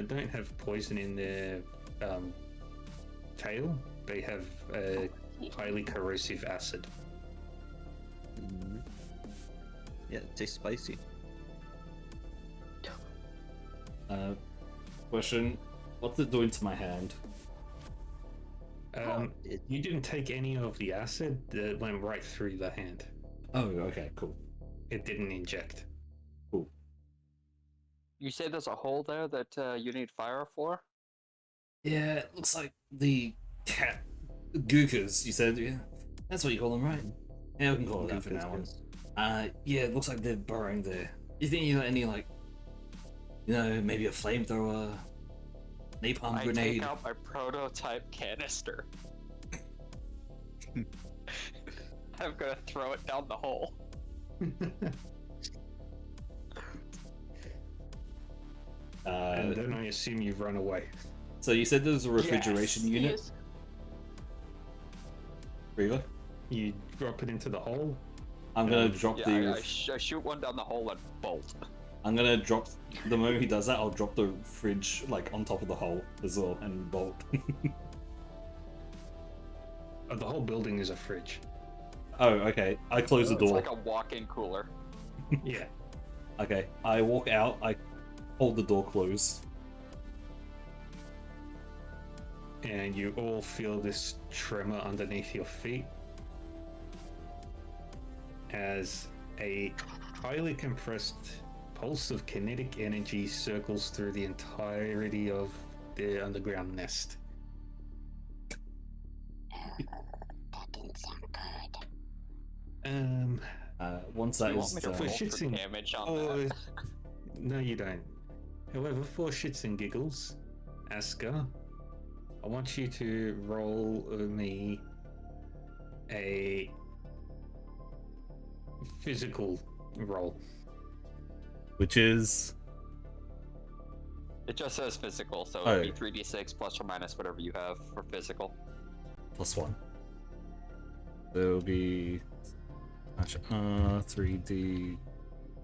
don't have poison in their tail. They have a highly corrosive acid. Mhm. Yeah, it tastes spicy. Question: What's it doing to my hand? You didn't take any of the acid that went right through the hand. Oh, okay, cool. It didn't inject. Cool. You say there's a hole there that you need fire for? Yeah, it looks like the cat gookas. You said, yeah, that's what you call them, right? Yeah, we can call it that for now on. Yeah, it looks like they're burrowing there. You think you got any maybe a flamethrower, napalm I grenade? take out my prototype canister. I'm gonna throw it down the hole. And then I assume you've run away. So you said there's a refrigeration unit. Yes. Really? You drop it into the hole. I'm gonna drop Yeah, I shoot one down the hole and bolt. I'm gonna drop the moment he does that. I'll drop the fridge on top of the hole as well and bolt. The whole building is a fridge. Oh, okay. I close the It's door. like a walk-in cooler. Yeah. Okay. I walk out. I hold the door closed. And you all feel this tremor underneath your feet as a highly compressed pulse of kinetic energy circles through the entirety of the underground nest. That didn't sound good. Once Do that you want is me to done, For roll for shits and- damage on Oh, that? no, you don't. However, for shits and giggles, Aska, I want you to roll me a physical roll. which is It just says physical, so Oh. it'll be 3d6 plus or minus whatever you have for physical. +1. There'll be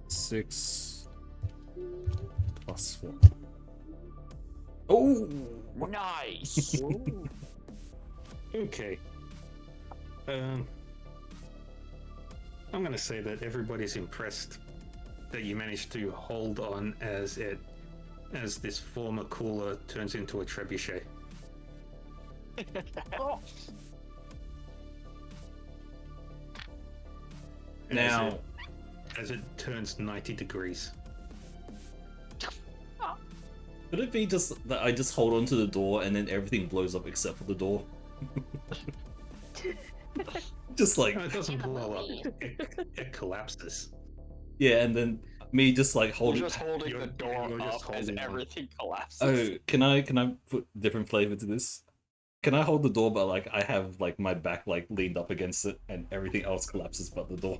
3d6 +1. Oh! Nice! Okay. I'm gonna say that everybody's impressed that you managed to hold on as this former cooler turns into a trebuchet. Now, as it turns 90 degrees. could it be just that I just hold onto the door and then everything blows up except for the door? Just like, No, it doesn't blow up. It collapses. yeah, and then me just like You're holding. just holding You're- the door you're just up as holding on. everything collapses. Oh, can I put different flavor to this? Can I hold the door, but like I have like my back like leaned up against it, and everything else collapses but the door,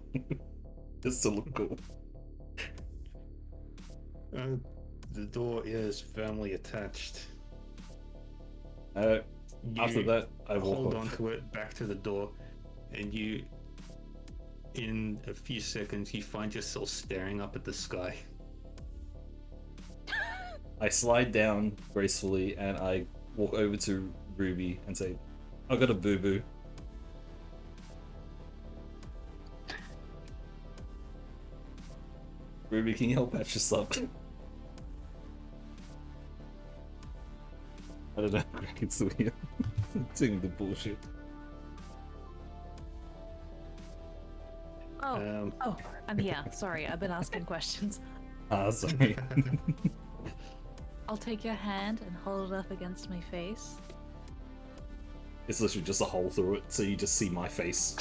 just to look cool. The door is firmly attached. After You that, I walk hold off. onto it back to the door, and you, in a few seconds, you find yourself staring up at the sky. I slide down gracefully and I walk over to Ruby and say, "I got a boo boo." Ruby, can you help patch this up? I don't know. It's weird. Doing the bullshit. Oh, I'm here. Sorry, I've been asking questions. Sorry. I'll take your hand and hold it up against my face. It's literally just a hole through it, so you just see my face.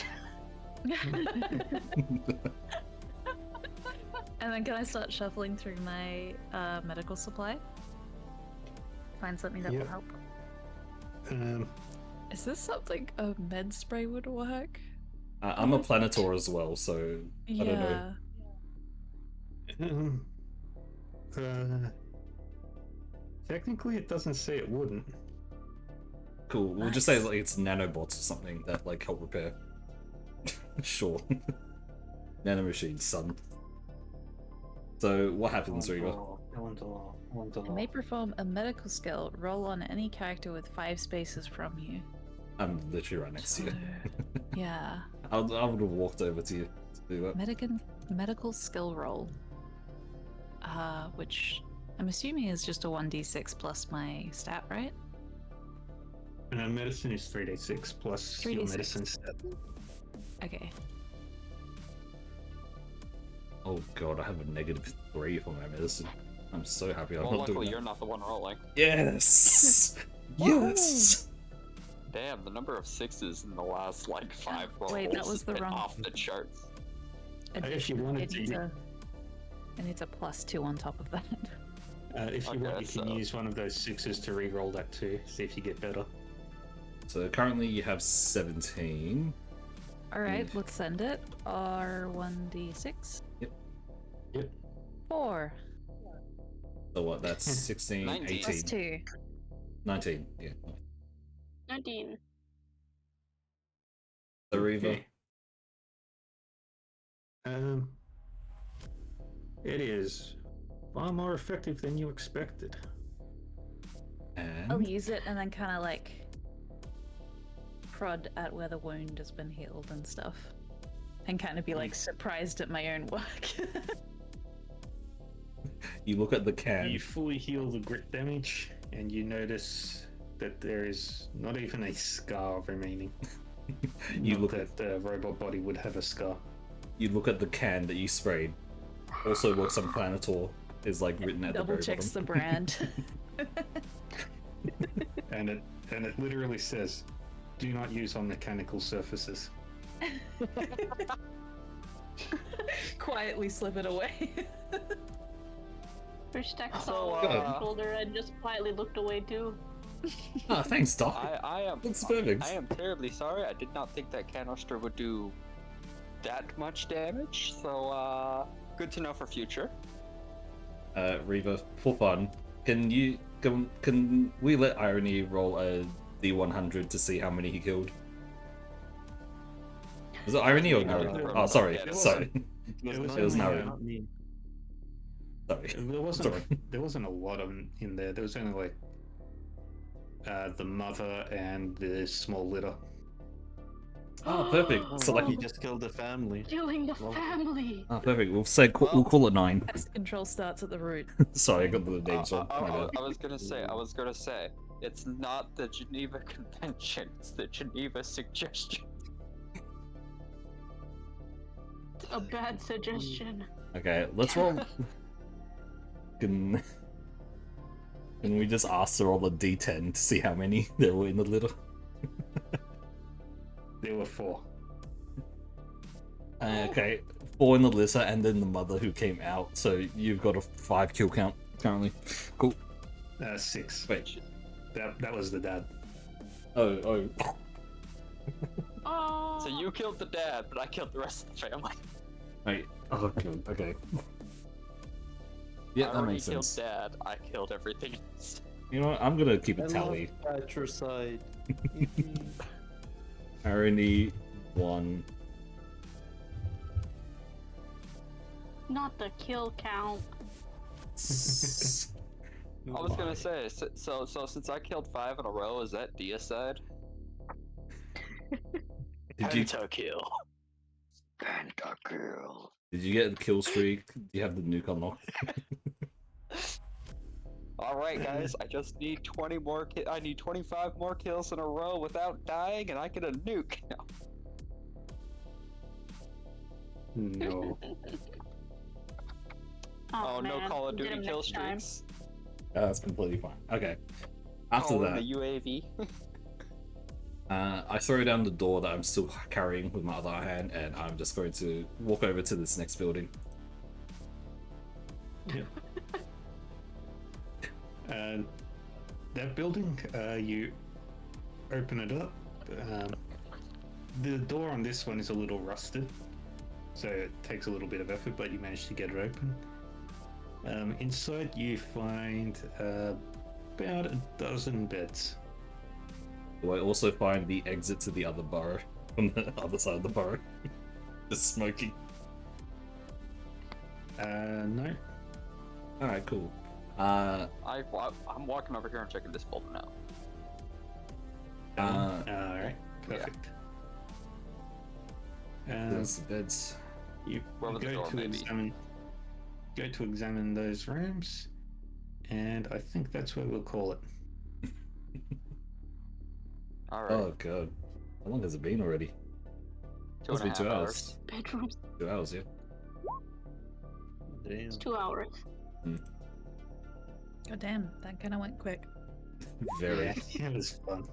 And then can I start shuffling through my medical supply? Find something that will Yep. help. Um, Is this something a med spray would work? I'm a Planitor as well, so I don't know. Technically, it doesn't say it wouldn't. Cool. We'll just say Nice. like it's nanobots or something that like help repair. Sure. Nanomachines, son. So what happens, Reba? I may perform a medical skill. Roll on any character with 5 spaces from you. I'm literally right next to you. So, yeah. I would have walked over to you to do that. Medical skill roll. Which I'm assuming is just a 1d6 plus my stat, right? Medicine is 3d6 plus your 3d6. medicine stat. Okay. Oh god, I have a -3 for my medicine. I'm so happy I'm Well, not luckily doing you're that. not the one rolling. Yes! Yes! Damn, the number of 6s in the last like 5 rolls Wait, that was has the been wrong- off the charts. If you wanted to, It needs a +2 on top of that. if you Okay, want, you can so- use one of those 6s to re-roll that too. See if you get better. So currently you have 17. Alright, Yeah. let's send it. R1d6. Yep. 4 So what, that's 16, 19. 18. plus 2. 19, yeah. 19. So Reva, Okay. It is far more effective than you expected. I'll and use it and then kind of like prod at where the wound has been healed and stuff. And kind of be like surprised at my own work. You look at the can. You fully heal the grit damage, and you notice that there is not even a scar remaining. You Not look that the robot body would have a scar. You look at the can that you sprayed. Also works on Planator. Is like written at Double the very checks the bottom. brand. And it literally says, "Do not use on mechanical surfaces." Quietly slip it away. Rishtek So, saw the shoulder and just quietly looked away too. Ah, thanks, Doc. I am. Looks perfect. I am terribly sorry. I did not think that canister would do that much damage. So, good to know for future. Reva, for fun, can we let Irony roll a D100 to see how many he killed? Was it Irony or No, no? no, Oh, sorry, no, sorry. It was only, Naru. Not me. Sorry. There wasn't a lot in there. There was only like the mother and the small litter. Oh, perfect. So like, He just killed the family. Killing the Well- family. oh, perfect. We'll call it 9. Pest control starts at the root. Sorry, I got the names wrong. My bad. I was gonna say, it's not the Geneva Convention, it's the Geneva Suggestion. A bad suggestion. Okay, let's roll. Can we just ask to roll a D10 to see how many there were in the litter? There were 4. Okay, 4 in the litter, and then the mother who came out. So you've got a 5 kill count currently. Cool. 6. Wait. That was the dad. Oh. Oh. So you killed the dad, but I killed the rest of the family. Wait. Oh, good. Okay. Yeah, I that already makes killed sense. dad. I killed everything else. You know what? I'm gonna keep a I tally. love patricide. Irony 1. Not the kill count. I was gonna say, so since I killed 5 in a row, is that deicide? Did you Pentakill. Pentakill. did you get the kill streak? Do you have the nuke unlocked? All right, guys. I just need 20 more. I need 25 more kills in a row without dying, and I get a nuke. No. Oh, no man. Call of Get Duty him kill next time. streaks. That's completely fine. Okay. After Calling that, the UAV. I throw down the door that I'm still carrying with my other hand, and I'm just going to walk over to this next building. And that building, you open it up. The door on this one is a little rusted, so it takes a little bit of effort, but you manage to get it open. Inside, you find about a dozen beds. Do I also find the exit to the other burrow on the other side of the burrow? Just smoking. No. Alright, cool. I'm walking over here and checking this folder now. Alright, perfect. There's the beds. You Where would the go door to may be? examine those rooms, and I think that's where we'll call it. All right. Oh god. How long has it been already? Two Must and a be half 2 hours. Bedrooms. 2 hours, yeah. Damn. It's 2 hours. God damn, that kind of went quick. Very. Yeah, it was fun.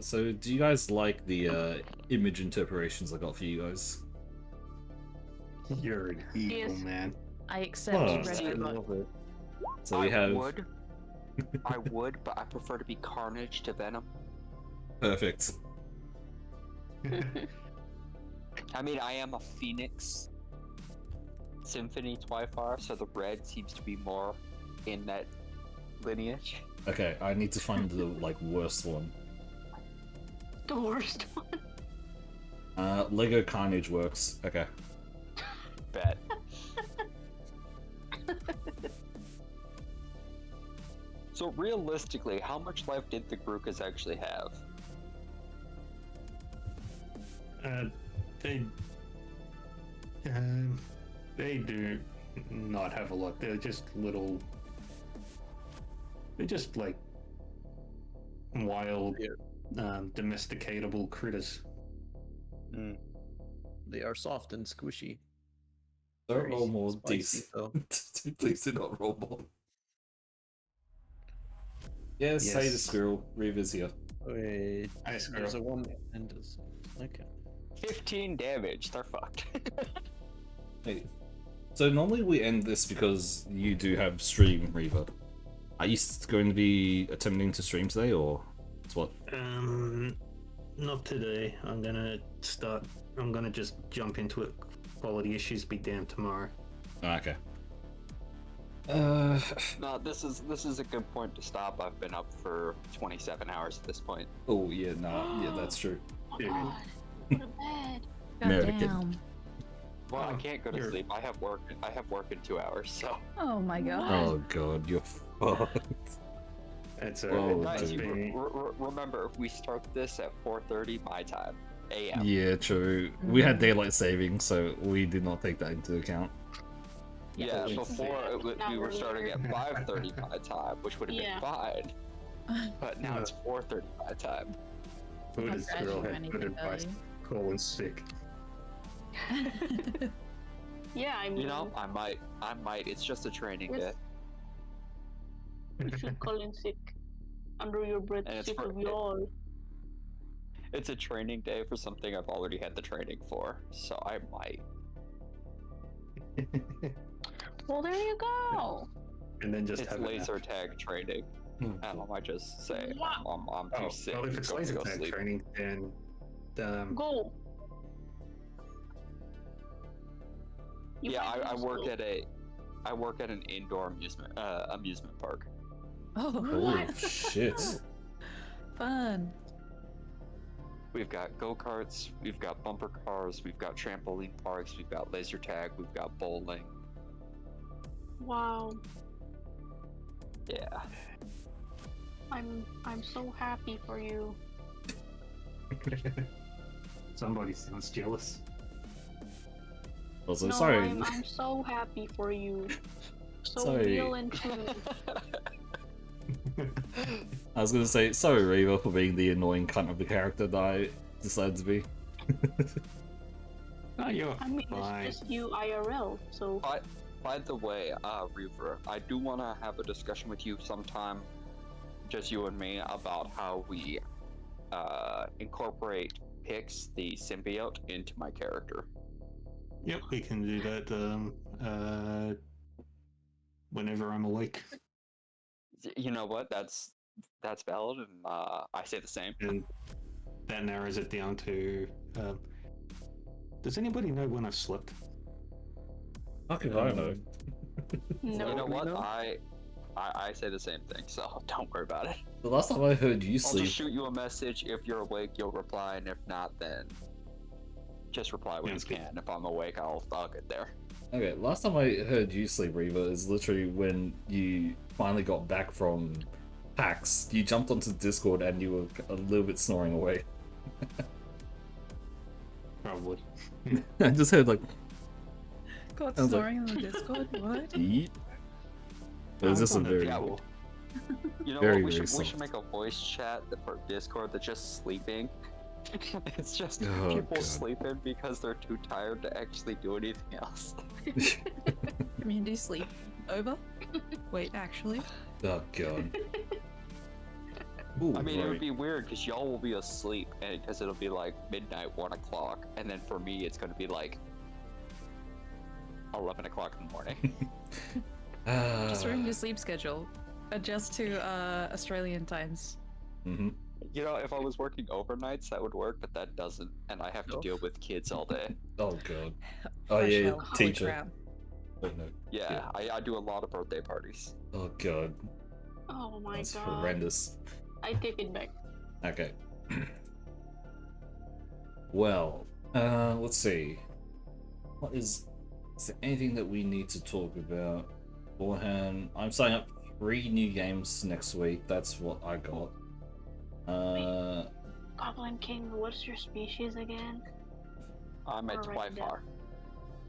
So do you guys like the image interpretations I got for you guys? You're an evil Yes. man. I accept Oh. red See, I light. love it. So we have I would, but I prefer to be Carnage to Venom. perfect. I mean, I am a Phoenix Symphony Twyfar, so the red seems to be more in that lineage. Okay, I need to find the like worst one. The worst one. Lego Carnage works. Okay. Bet. So realistically, how much life did the Grukas actually have? They they do not have a lot. They're just little. They're just like wild, domesticatable critters. Mm. They are soft and squishy. Don't Very roll more spicy, dice. though. Please do not roll more. Yes, hey the Yes. squirrel. Reva's here. Wait, Hi, there's a squirrel. one and this. Okay. 15 damage. They're fucked. Hey. So normally we end this because you do have stream, Reva. Are you going to be attempting to stream today, or what? Not today. I'm gonna just jump into it. Quality issues be damned tomorrow. Okay. No, this is a good point to stop. I've been up for 27 hours at this point. Oh yeah, yeah, that's true. Oh Dude. god. Go to bed. American. Goddamn. Well, I Oh, can't go to you're- sleep. I have work in 2 hours, so. Oh my god. Oh god, you're fucked. It's Oh, a. Guys, dude. remember, we start this at 4:30 my time, a.m. Yeah, true. We had daylight savings, so we did not take that into account. Yeah, it's before we were not starting at earlier. 5:30 my time, which would have Yeah. been fine. But now it's 4:30 my time. Buddha's Not girl crashing had or good anything advice. early. Calling sick. Yeah, I mean, You know, I might. It's just a training day. Yes. you should call in sick. Under your breath, And it's sick for- of you all. It's a training day for something I've already had the training for, so I might. Well, there you go. And then just It's have a nap. laser tag training. And I might just say Wow. I'm too Oh, sick. well, if to it's go laser go tag sleep. training, then Go. You Yeah, might I lose work though. I work at an indoor amusement park. Oh, Oh shit. fun. We've got go-karts, we've got bumper cars, we've got trampoline parks, we've got laser tag, we've got bowling. Wow. Yeah. I'm so happy for you. somebody sounds jealous. Also, No, sorry. I'm so happy for you. So Sorry. real and true. I was gonna say sorry, Reva, for being the annoying cunt of the character that I decided to be. Oh, you're I mean, fine. it's just you IRL, so By the way, Reaver, I do want to have a discussion with you sometime, just you and me, about how we incorporate Pix, the symbiote, into my character. Yep, we can do that. Whenever I'm awake, You know what? That's valid, and I say the same. and that narrows it down to. Does anybody know when I've slept? Fuck if I know. no. You know what? know? I say the same thing, so don't worry about it. The last time I heard you I'll sleep, just shoot you a message. If you're awake, you'll reply, and if not, then just reply when Sounds you good. can. If I'm awake, I'll get there. okay, last time I heard you sleep, Reva, is literally when you finally got back from PAX. You jumped onto Discord and you were a little bit snoring away. Probably. I just heard like, God, I was like- snoring on the Discord? What? yeet. It was just a I've done very. it Yeah, before. You know Very, what? very We soft. should make a voice chat for Discord that's just sleeping. It's just Oh, people God. sleeping because they're too tired to actually do anything else. Community sleep over? Wait, actually? Oh god. Ooh, I mean, it right. would be weird because y'all will be asleep, and because it'll be like midnight, 1 o'clock, and then for me, it's going to be like 11 o'clock in the morning. Just ruin your sleep schedule. Adjust to Australian times. Mm-hmm. You know, if I was working overnights, that would work, but that doesn't, and I have to deal with kids all day. Oh god. Oh Fresh yeah, hell, holy teacher. crap. Wait, no. Yeah, I do a lot of birthday parties. Oh god. Oh my That's god. horrendous. I take it back. Okay. Well, let's see. Is there anything that we need to talk about beforehand? I'm signing up 3 new games next week. That's what I got. Goblin King, what's your species again? I'm at Alright, then. Twyfar.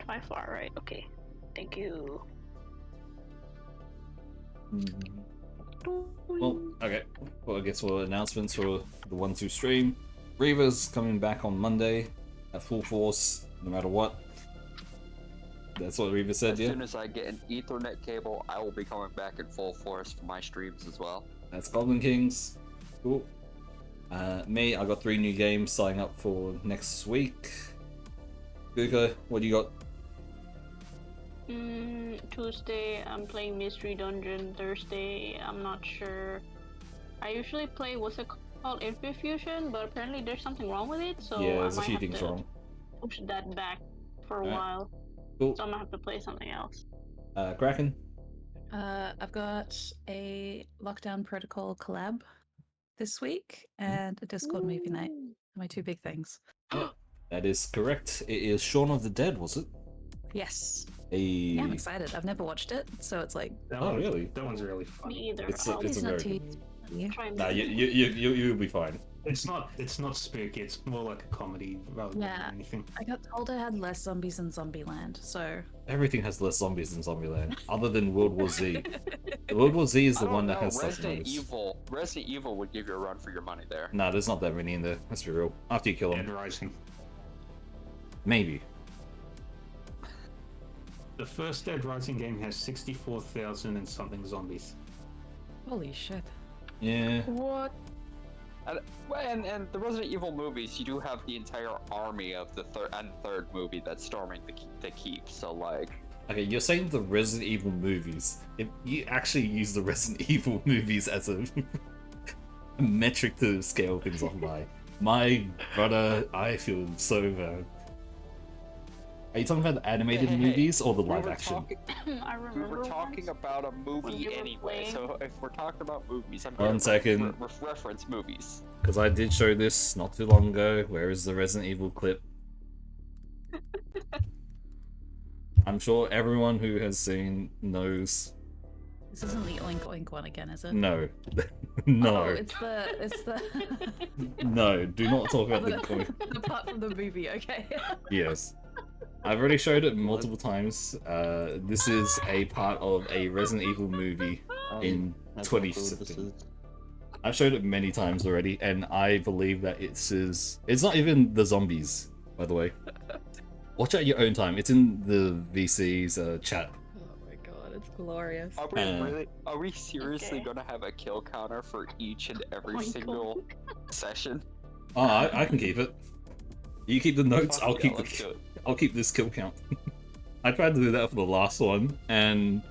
Twyfar, right? Okay. Thank you. Well, okay. Well, I guess for announcements for the ones who stream, Reaver's coming back on Monday at full force, no matter what. That's what Reaver said, As yeah? soon as I get an Ethernet cable, I will be coming back in full force for my streams as well. That's Goblin Kings. Cool. Me, I got 3 new games starting up for next week. Guka, what do you got? Tuesday, I'm playing Mystery Dungeon. Thursday, I'm not sure. I usually play, what's it called, Infusion, but apparently there's something wrong with it, so Yeah, I there's a might few have things to wrong. push that back for a Alright. while. Cool. So I'm gonna have to play something else. Kraken? I've got a Lockdown Protocol collab this week and a Discord movie night. My 2 big things. Yeah, that is correct. It is Shaun of the Dead, was it? Yes. A... Yeah, I'm excited. I've never watched it, so it's like. Oh, really? That one's really fun. Me either. It's I'll a not very too. good... Yeah. try and Nah, you'll be fine. It's not spooky. It's more like a comedy rather Yeah. than anything. I got told it had less zombies than Zombieland, so. Everything has less zombies than Zombieland, other than World War Z. World War Z is the I one don't that know, has less Resident zombies. Resident Evil would give you a run for your money there. Nah, there's not that many in there. Let's be real. After you kill Dead them, Rising. maybe. The first Dead Rising game has 64,000 and something zombies. Holy shit. Yeah. What? And the Resident Evil movies, you do have the entire army of the third movie that's storming the keep. So like, Okay, you're saying the Resident Evil movies. If you actually use the Resident Evil movies as a metric to scale things off by, my brother, I feel so bad. Are you talking about the animated Hey, movies or the we live were action? I we remember were talking once about a when you movie were anyway. playing. So if we're talking about movies, I'm One gonna second. reference movies. Because I did show this not too long ago. Where is the Resident Evil clip? I'm sure everyone who has seen knows. This isn't the Oink Oink one again, is it? No. No. Oh, it's the. No, do not talk about the the, coin. the part from the movie, okay. Yes. I've already showed it multiple times. This is a part of a Resident Evil movie in That's 2016. what I've showed it many times already, and I believe that it's not even the zombies, by the way. Watch at your own time. It's in the VC's chat. Oh my god, it's glorious. Are we seriously Okay. gonna have a kill counter for each and every Oink, single session? Oh, I can keep it. You keep the notes. Fuck I'll yeah, keep let's do it. I'll keep this kill count. I tried to do that for the last one, and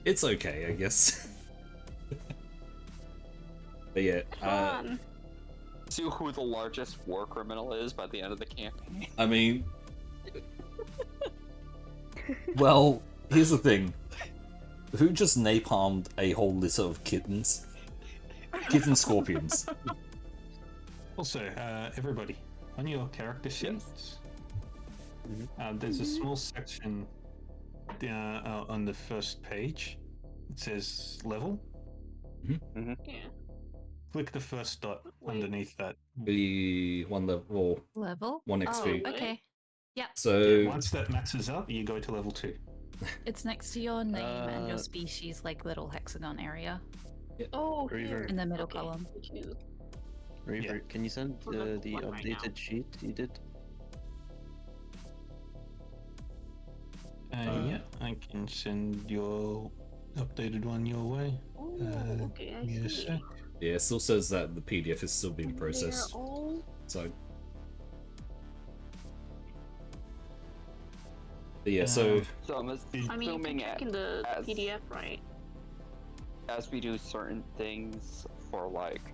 it's okay, I guess. But yeah, Fun. See who the largest war criminal is by the end of the campaign. I mean, well, here's the thing: who just napalmed a whole litter of kittens? Kitten scorpions. Also, everybody, on your character sheets, there's a small section on the first page. It says level. Yeah. Click the first dot Wait. underneath that. The one level, Level? 1 XP. Oh, okay. Yeah, So Yeah, once that maxes up, you go to level 2. it's next to your name and your species, like little hexagon area Oh, Reaver. here. in the middle Okay. column. Thank you. Reaver, can you send We're level the 1 right updated now. sheet you did? Yeah, I can send your updated one your way. Oh, okay, I Give me a see. sec. yeah, it still says that the PDF is still being They're processed. all So, but yeah, so So I'm I mean, you can assuming check in the as- PDF, right? as we do certain things for like,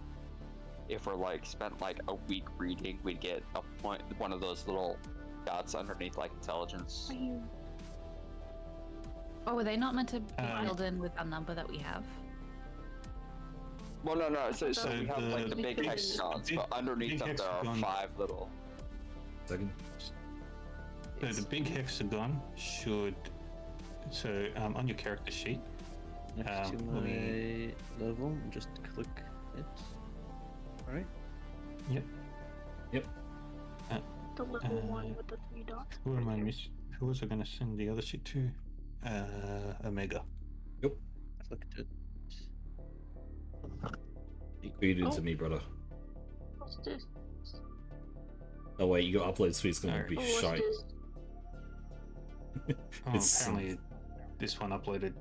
if we're like spent like a week reading, we'd get a point, one of those little dots underneath like intelligence. Are you? Oh, were they not meant to be Uh, filled in with a number that we have? Well, no. So So we have like the the- big the hexagons, big- but underneath big them there are hexagon- 5 little. second. So the big hexagon should. So on your character sheet, Next to let my me- level, just click it. Alright. The little one with the 3 dots. Who am I miss? Who was I going to send the other shit to? Omega. Clicked it. Feed into Oh. me, brother. What's this? Oh wait, your upload speed's gonna Alright. be Oh, what's shite. this? Oh, It's apparently this one uploaded.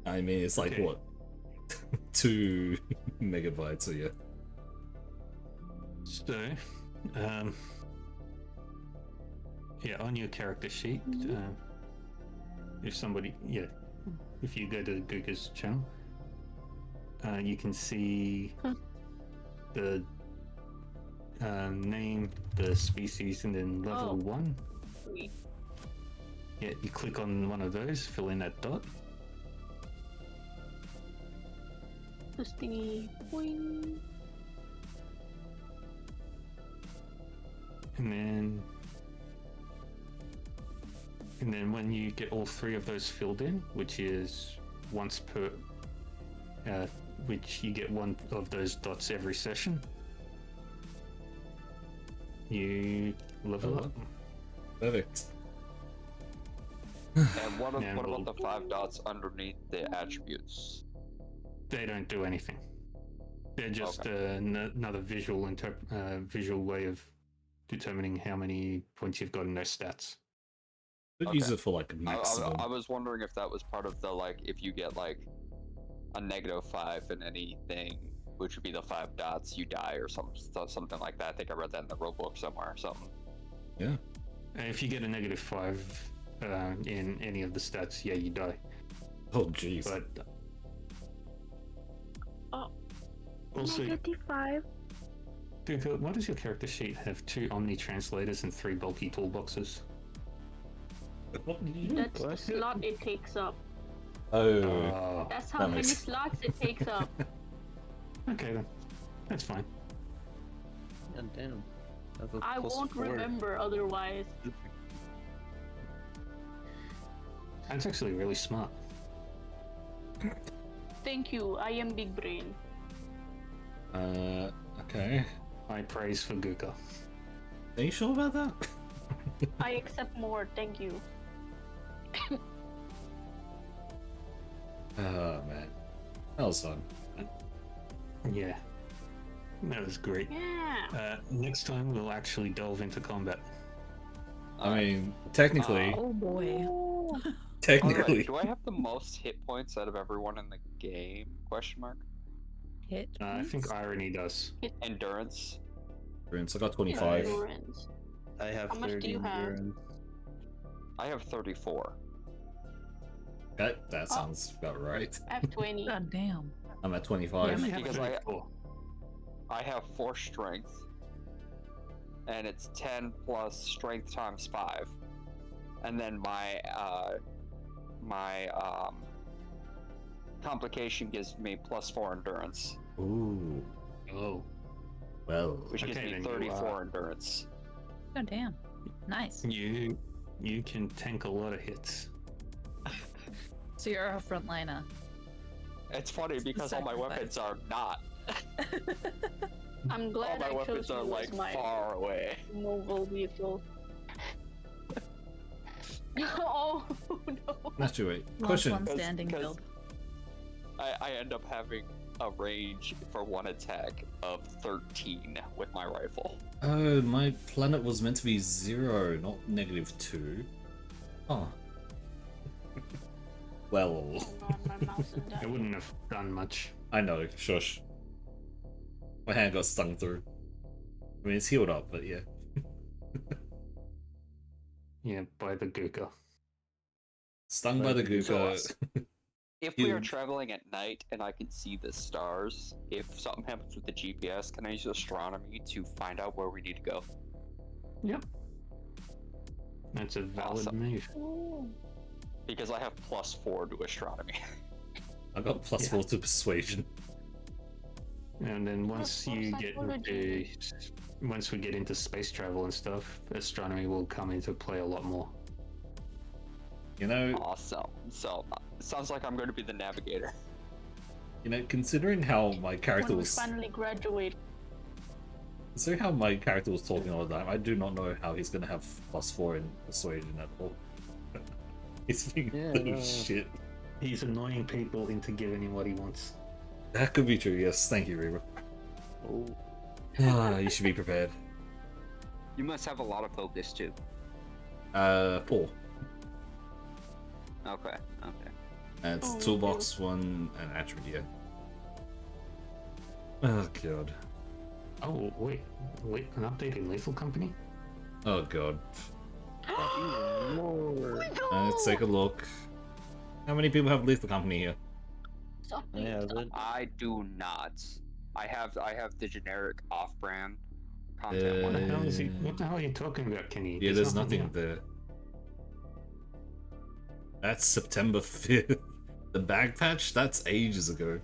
I mean, it's like Okay. what, 2 megabytes? So yeah. So, yeah, on your character sheet, if you go to Guga's channel, you can see the name, the species, and then level Oh. 1. Sweet. Yeah, you click on one of those, fill in that dot. This thingy. Boing. And then when you get all 3 of those filled in, which is once per, which you get 1 of those dots every session, you level up. Perfect. And what Yeah, about well- the 5 dots underneath the attributes? They don't do anything. They're just another visual way of determining how many points you've got in those stats. Could use Okay. it for like a maximum. I was wondering if that was part of the, like, if you get like a -5 in anything, which would be the 5 dots, you die or something like that. I think I read that in the rulebook somewhere or something. Yeah. And if you get a -5 in any of the stats, yeah, you die. Oh jeez. But Oh. also, -5. Guga, why does your character sheet have 2 Omni translators and 3 bulky toolboxes? That's the slot it takes up. Oh. That's how That many makes- slots it takes up. Okay then, that's fine. God damn. Have a I plus won't 4. remember otherwise. That's actually really smart. Thank you. I am big brain. Okay. High praise for Guga. Are you sure about that? I accept more. Thank you. Oh man, that was fun. Yeah, that was great. Yeah. Next time we'll actually delve into combat. I mean, technically, Oh boy. By the way, technically, do I have the most hit points out of everyone in the game? Question mark. Hit. I think Irony does. Endurance. I got 25. Endurance. I have How much do 30 you have? endurance. I have 34. Okay, that sounds about right. I have 20. God damn. I'm at Yeah, 25. I'm Because I have 4 strength, and it's 10 plus strength times 5, and then my complication gives me plus 4 endurance, Ooh, Oh, well. which gives Okay, me then you 34 are- endurance. God damn. Nice. you can tank a lot of hits. So you're a frontliner. It's funny because all my weapons are not. I'm All glad my I chose weapons you are as like my far away. mobile vehicle. Oh no. Actually, wait. Last Question. one standing Because- build. I end up having a range for one attack of 13 with my rifle. Oh, my planet was meant to be 0, not -2. Oh. Well, Oh god, my mouse is It dying. wouldn't have done much. I know, shush. My hand got stung through. I mean, it's healed up, but yeah. Yeah, by the Guga. Stung by the So, Gooka. if we are Huge. traveling at night and I can see the stars, if something happens with the GPS, can I use astronomy to find out where we need to go? Yep. That's a valid Awesome. move. Ooh. Because I have plus 4 to astronomy. I got plus Yeah. 4 to persuasion. And then once Plus you four get psychology. once we get into space travel and stuff, astronomy will come into play a lot more. You know, Awesome. So, it sounds like I'm going to be the navigator. considering how my character When we was, finally graduate. So how my character was talking all the time, I do not know how he's gonna have +4 in persuasion at all. He's being Yeah, little no. shit. He's annoying people into giving him what he wants. That could be true, yes. Thank you, Reba. Oh, You should be prepared. You must have a lot of focus too. 4. Okay. And it's Oh, toolbox, 1, and attribute, yeah. Oh god. Oh, wait, an update in Lethal Company? Oh god. Lord. Let's take a look. How many people have Lethal Company here? Stop I have it. I do not. I have the generic off-brand content What one. the hell is he? What the hell are you talking about, Kenny? Yeah, there's nothing here. there. That's September 5th. The bag patch? That's ages ago.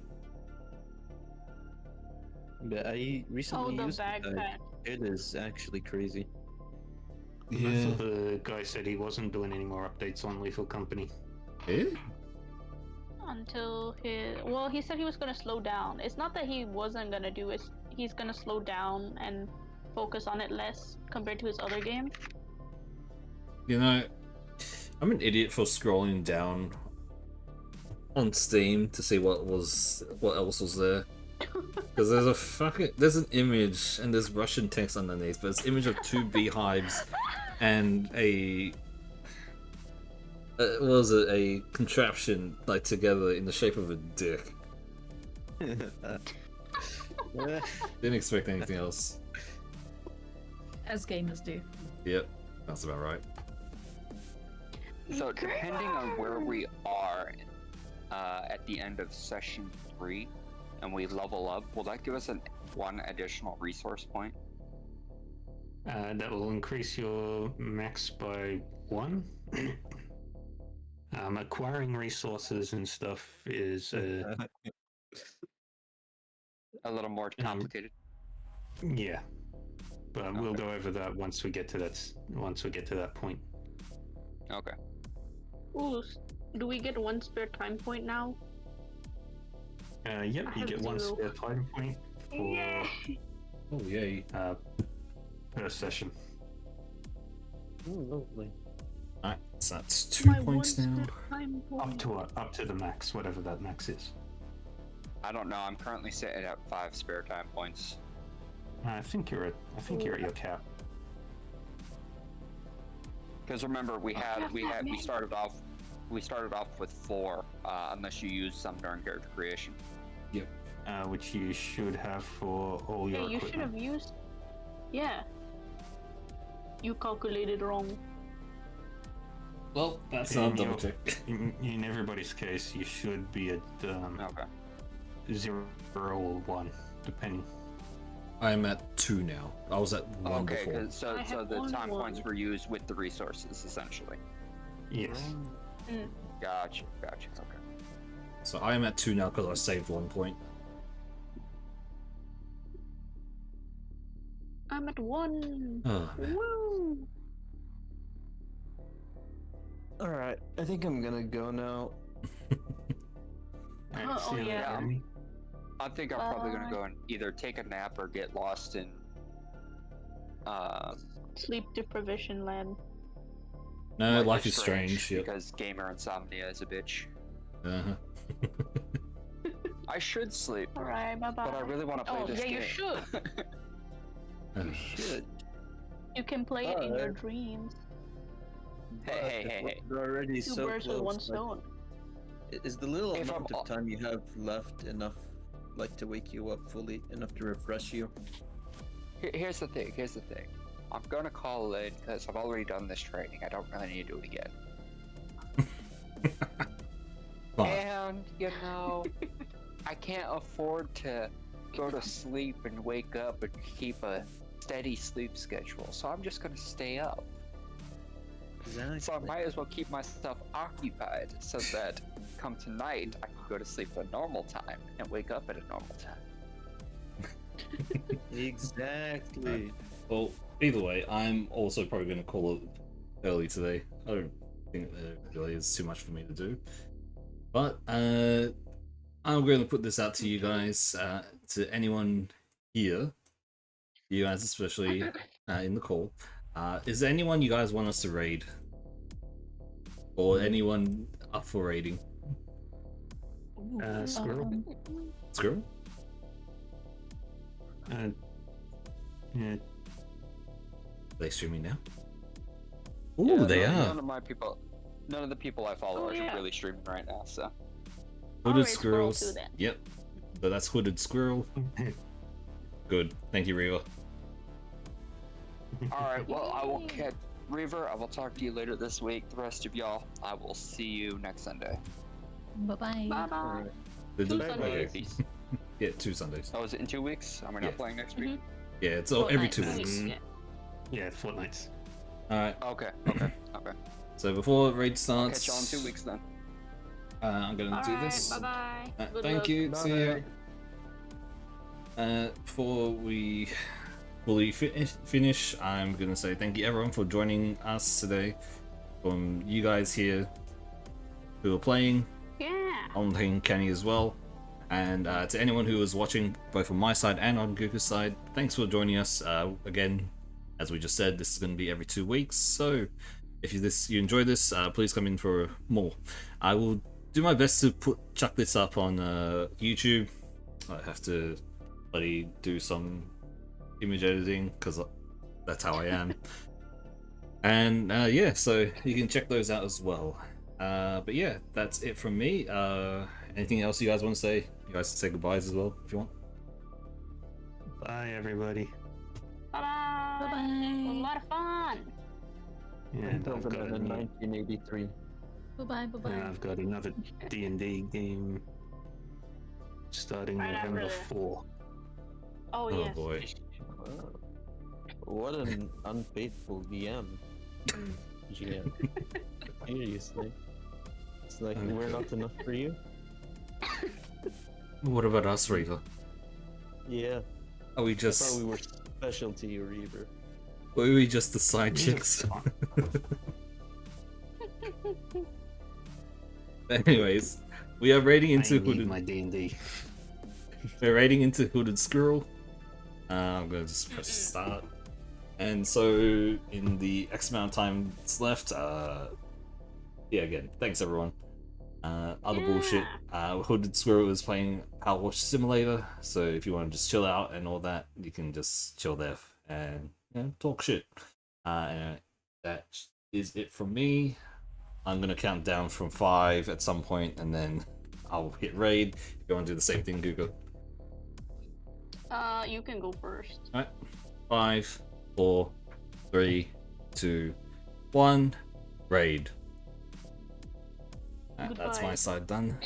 But I Oh, recently the used bag it. pack. It is actually crazy. I thought the guy said he wasn't doing any more updates on Lethal Company. Eh? Until he said he was gonna slow down. It's not that he wasn't gonna do it. He's gonna slow down and focus on it less compared to his other games. You know, I'm an idiot for scrolling down on Steam to see what else was there. Because there's an image and there's Russian text underneath, but it's an image of 2 beehives and a what was it, a contraption like together in the shape of a dick. Didn't expect anything else. As gamers do. Yep, that's about right. So depending on where we are at the end of session 3, and we level up, will that give us one additional resource point? That will increase your max by 1. Acquiring resources and stuff is A little more complicated. yeah, but we'll go over that once we get to that point. Okay. Ooh, do we get 1 spare time point now? Yep, I you have get 1 0. spare time point for Oh yay. per session. Oh, lovely. Alright, so that's 2 My points 1 now. spare time point. Up to the max, whatever that max is. I don't know. I'm currently sitting at 5 spare time points. I think you're at your cap. Because remember, we started off with 4, unless you use some during character creation. Yep. Which you should have for all your Hey, you should equipment. have used. Yeah. You calculated wrong. Well, that's In not double your- check. In everybody's case, you should be at Okay. 0 or 1, depending. I'm at 2 now. I was at 1 Okay, before. so I have the one time one. points were used with the resources, essentially. Yes. Gotcha. Okay. So I am at 2 now because I saved 1 point. I'm at 1. Oh man. Woo! Alright, I think I'm gonna go now. Alright, Oh, see you later, yeah. Amy. I think I'm probably gonna Bye. go and either take a nap or get lost in. Sleep deprivation land. No, life is strange. Yep. Because gamer insomnia is a bitch. Uh-huh. I should sleep, Alright, bye bye. but I really want to play this game. You should. You should. You can play it in your Alright. dreams. Hey. We're already 2 so birds with close. 1 like, stone. is the little If amount I'm- of time you have left enough, like, to wake you up fully, enough to refresh you? Here's the thing. I'm gonna call it because I've already done this training. I don't really need to do it again. Fine. And I can't afford to go to sleep and wake up and keep a steady sleep schedule. So I'm just gonna stay up. Exactly. So I might as well keep myself occupied so that come tonight I can go to sleep at a normal time and wake up at a normal time. Exactly. Well, either way, I'm also probably going to call it early today. I don't think there really is too much for me to do. But I'm going to put this out to you guys, to anyone here. you guys especially in the call. Is there anyone you guys want us to raid? Or anyone up for raiding? Squirrel. Squirrel? Yeah. Are they streaming now? Ooh, Yeah, they none, are. None of my people, none of the people I follow Oh, are yeah. really streaming right now. So Hooded Alright, Squirrel squirrels. too, then. Yep. So that's hooded squirrel. Good. Thank you, Reva. all right. Well, I will catch Reaver. I will talk to you later this week. The rest of y'all, I will see you next Sunday. Bye bye. Bye bye. They do- Bye-bye. okay. Peace. Yeah, 2 Sundays. Oh, is it in 2 weeks? Am I not Yeah. playing next week? Yeah, it's all, every Fortnite. 2 weeks. Yeah. Yeah, fortnights. Alright, Okay. Okay. Okay. so before raid I'll starts, catch y'all in 2 weeks then. I'm gonna do Alright, this. bye bye. Thank you. See ya. Before we fully finish, I'm gonna say thank you everyone for joining us today. From you guys here who are playing, Yeah. I'm playing Kenny as well, and to anyone who was watching both on my side and on Guka's side, thanks for joining us. Again, as we just said, this is going to be every 2 weeks, so if you enjoy this, please come in for more. I will do my best to chuck this up on YouTube. I have to bloody do some image editing because that's how I am. And yeah, so you can check those out as well. But yeah, that's it from me. Anything else you guys want to say? You guys can say goodbyes as well if you want. Bye, everybody. Bye bye. Bye A bye. lot of fun. And I've got, 1983. Bye bye. Bye bye. I've got another D&D game starting Right November after this. 4. Oh, Oh yes. boy. Wow. What an unfaithful DM. GM. Seriously. It's like we're not enough for you? What about us, Reva? Yeah. Are we I thought just we were special to you, Reaver. were we just the side chicks? Anyways, we are raiding into I need Hooded. my D&D. We're raiding into Hooded Squirrel. I'm gonna just press start. And so, in the X amount of time that's left, yeah, again, thanks everyone. Other bullshit. Hooded Squirrel is playing Power Wash Simulator, so if you want to just chill out and all that, you can just chill there and talk shit. And that is it from me. I'm gonna count down from 5 at some point, and then I'll hit raid. If you want to do the same thing, Google. You can go first. Alright. 5, 4, 3, 2, 1. Raid. That's my Goodbye. side done.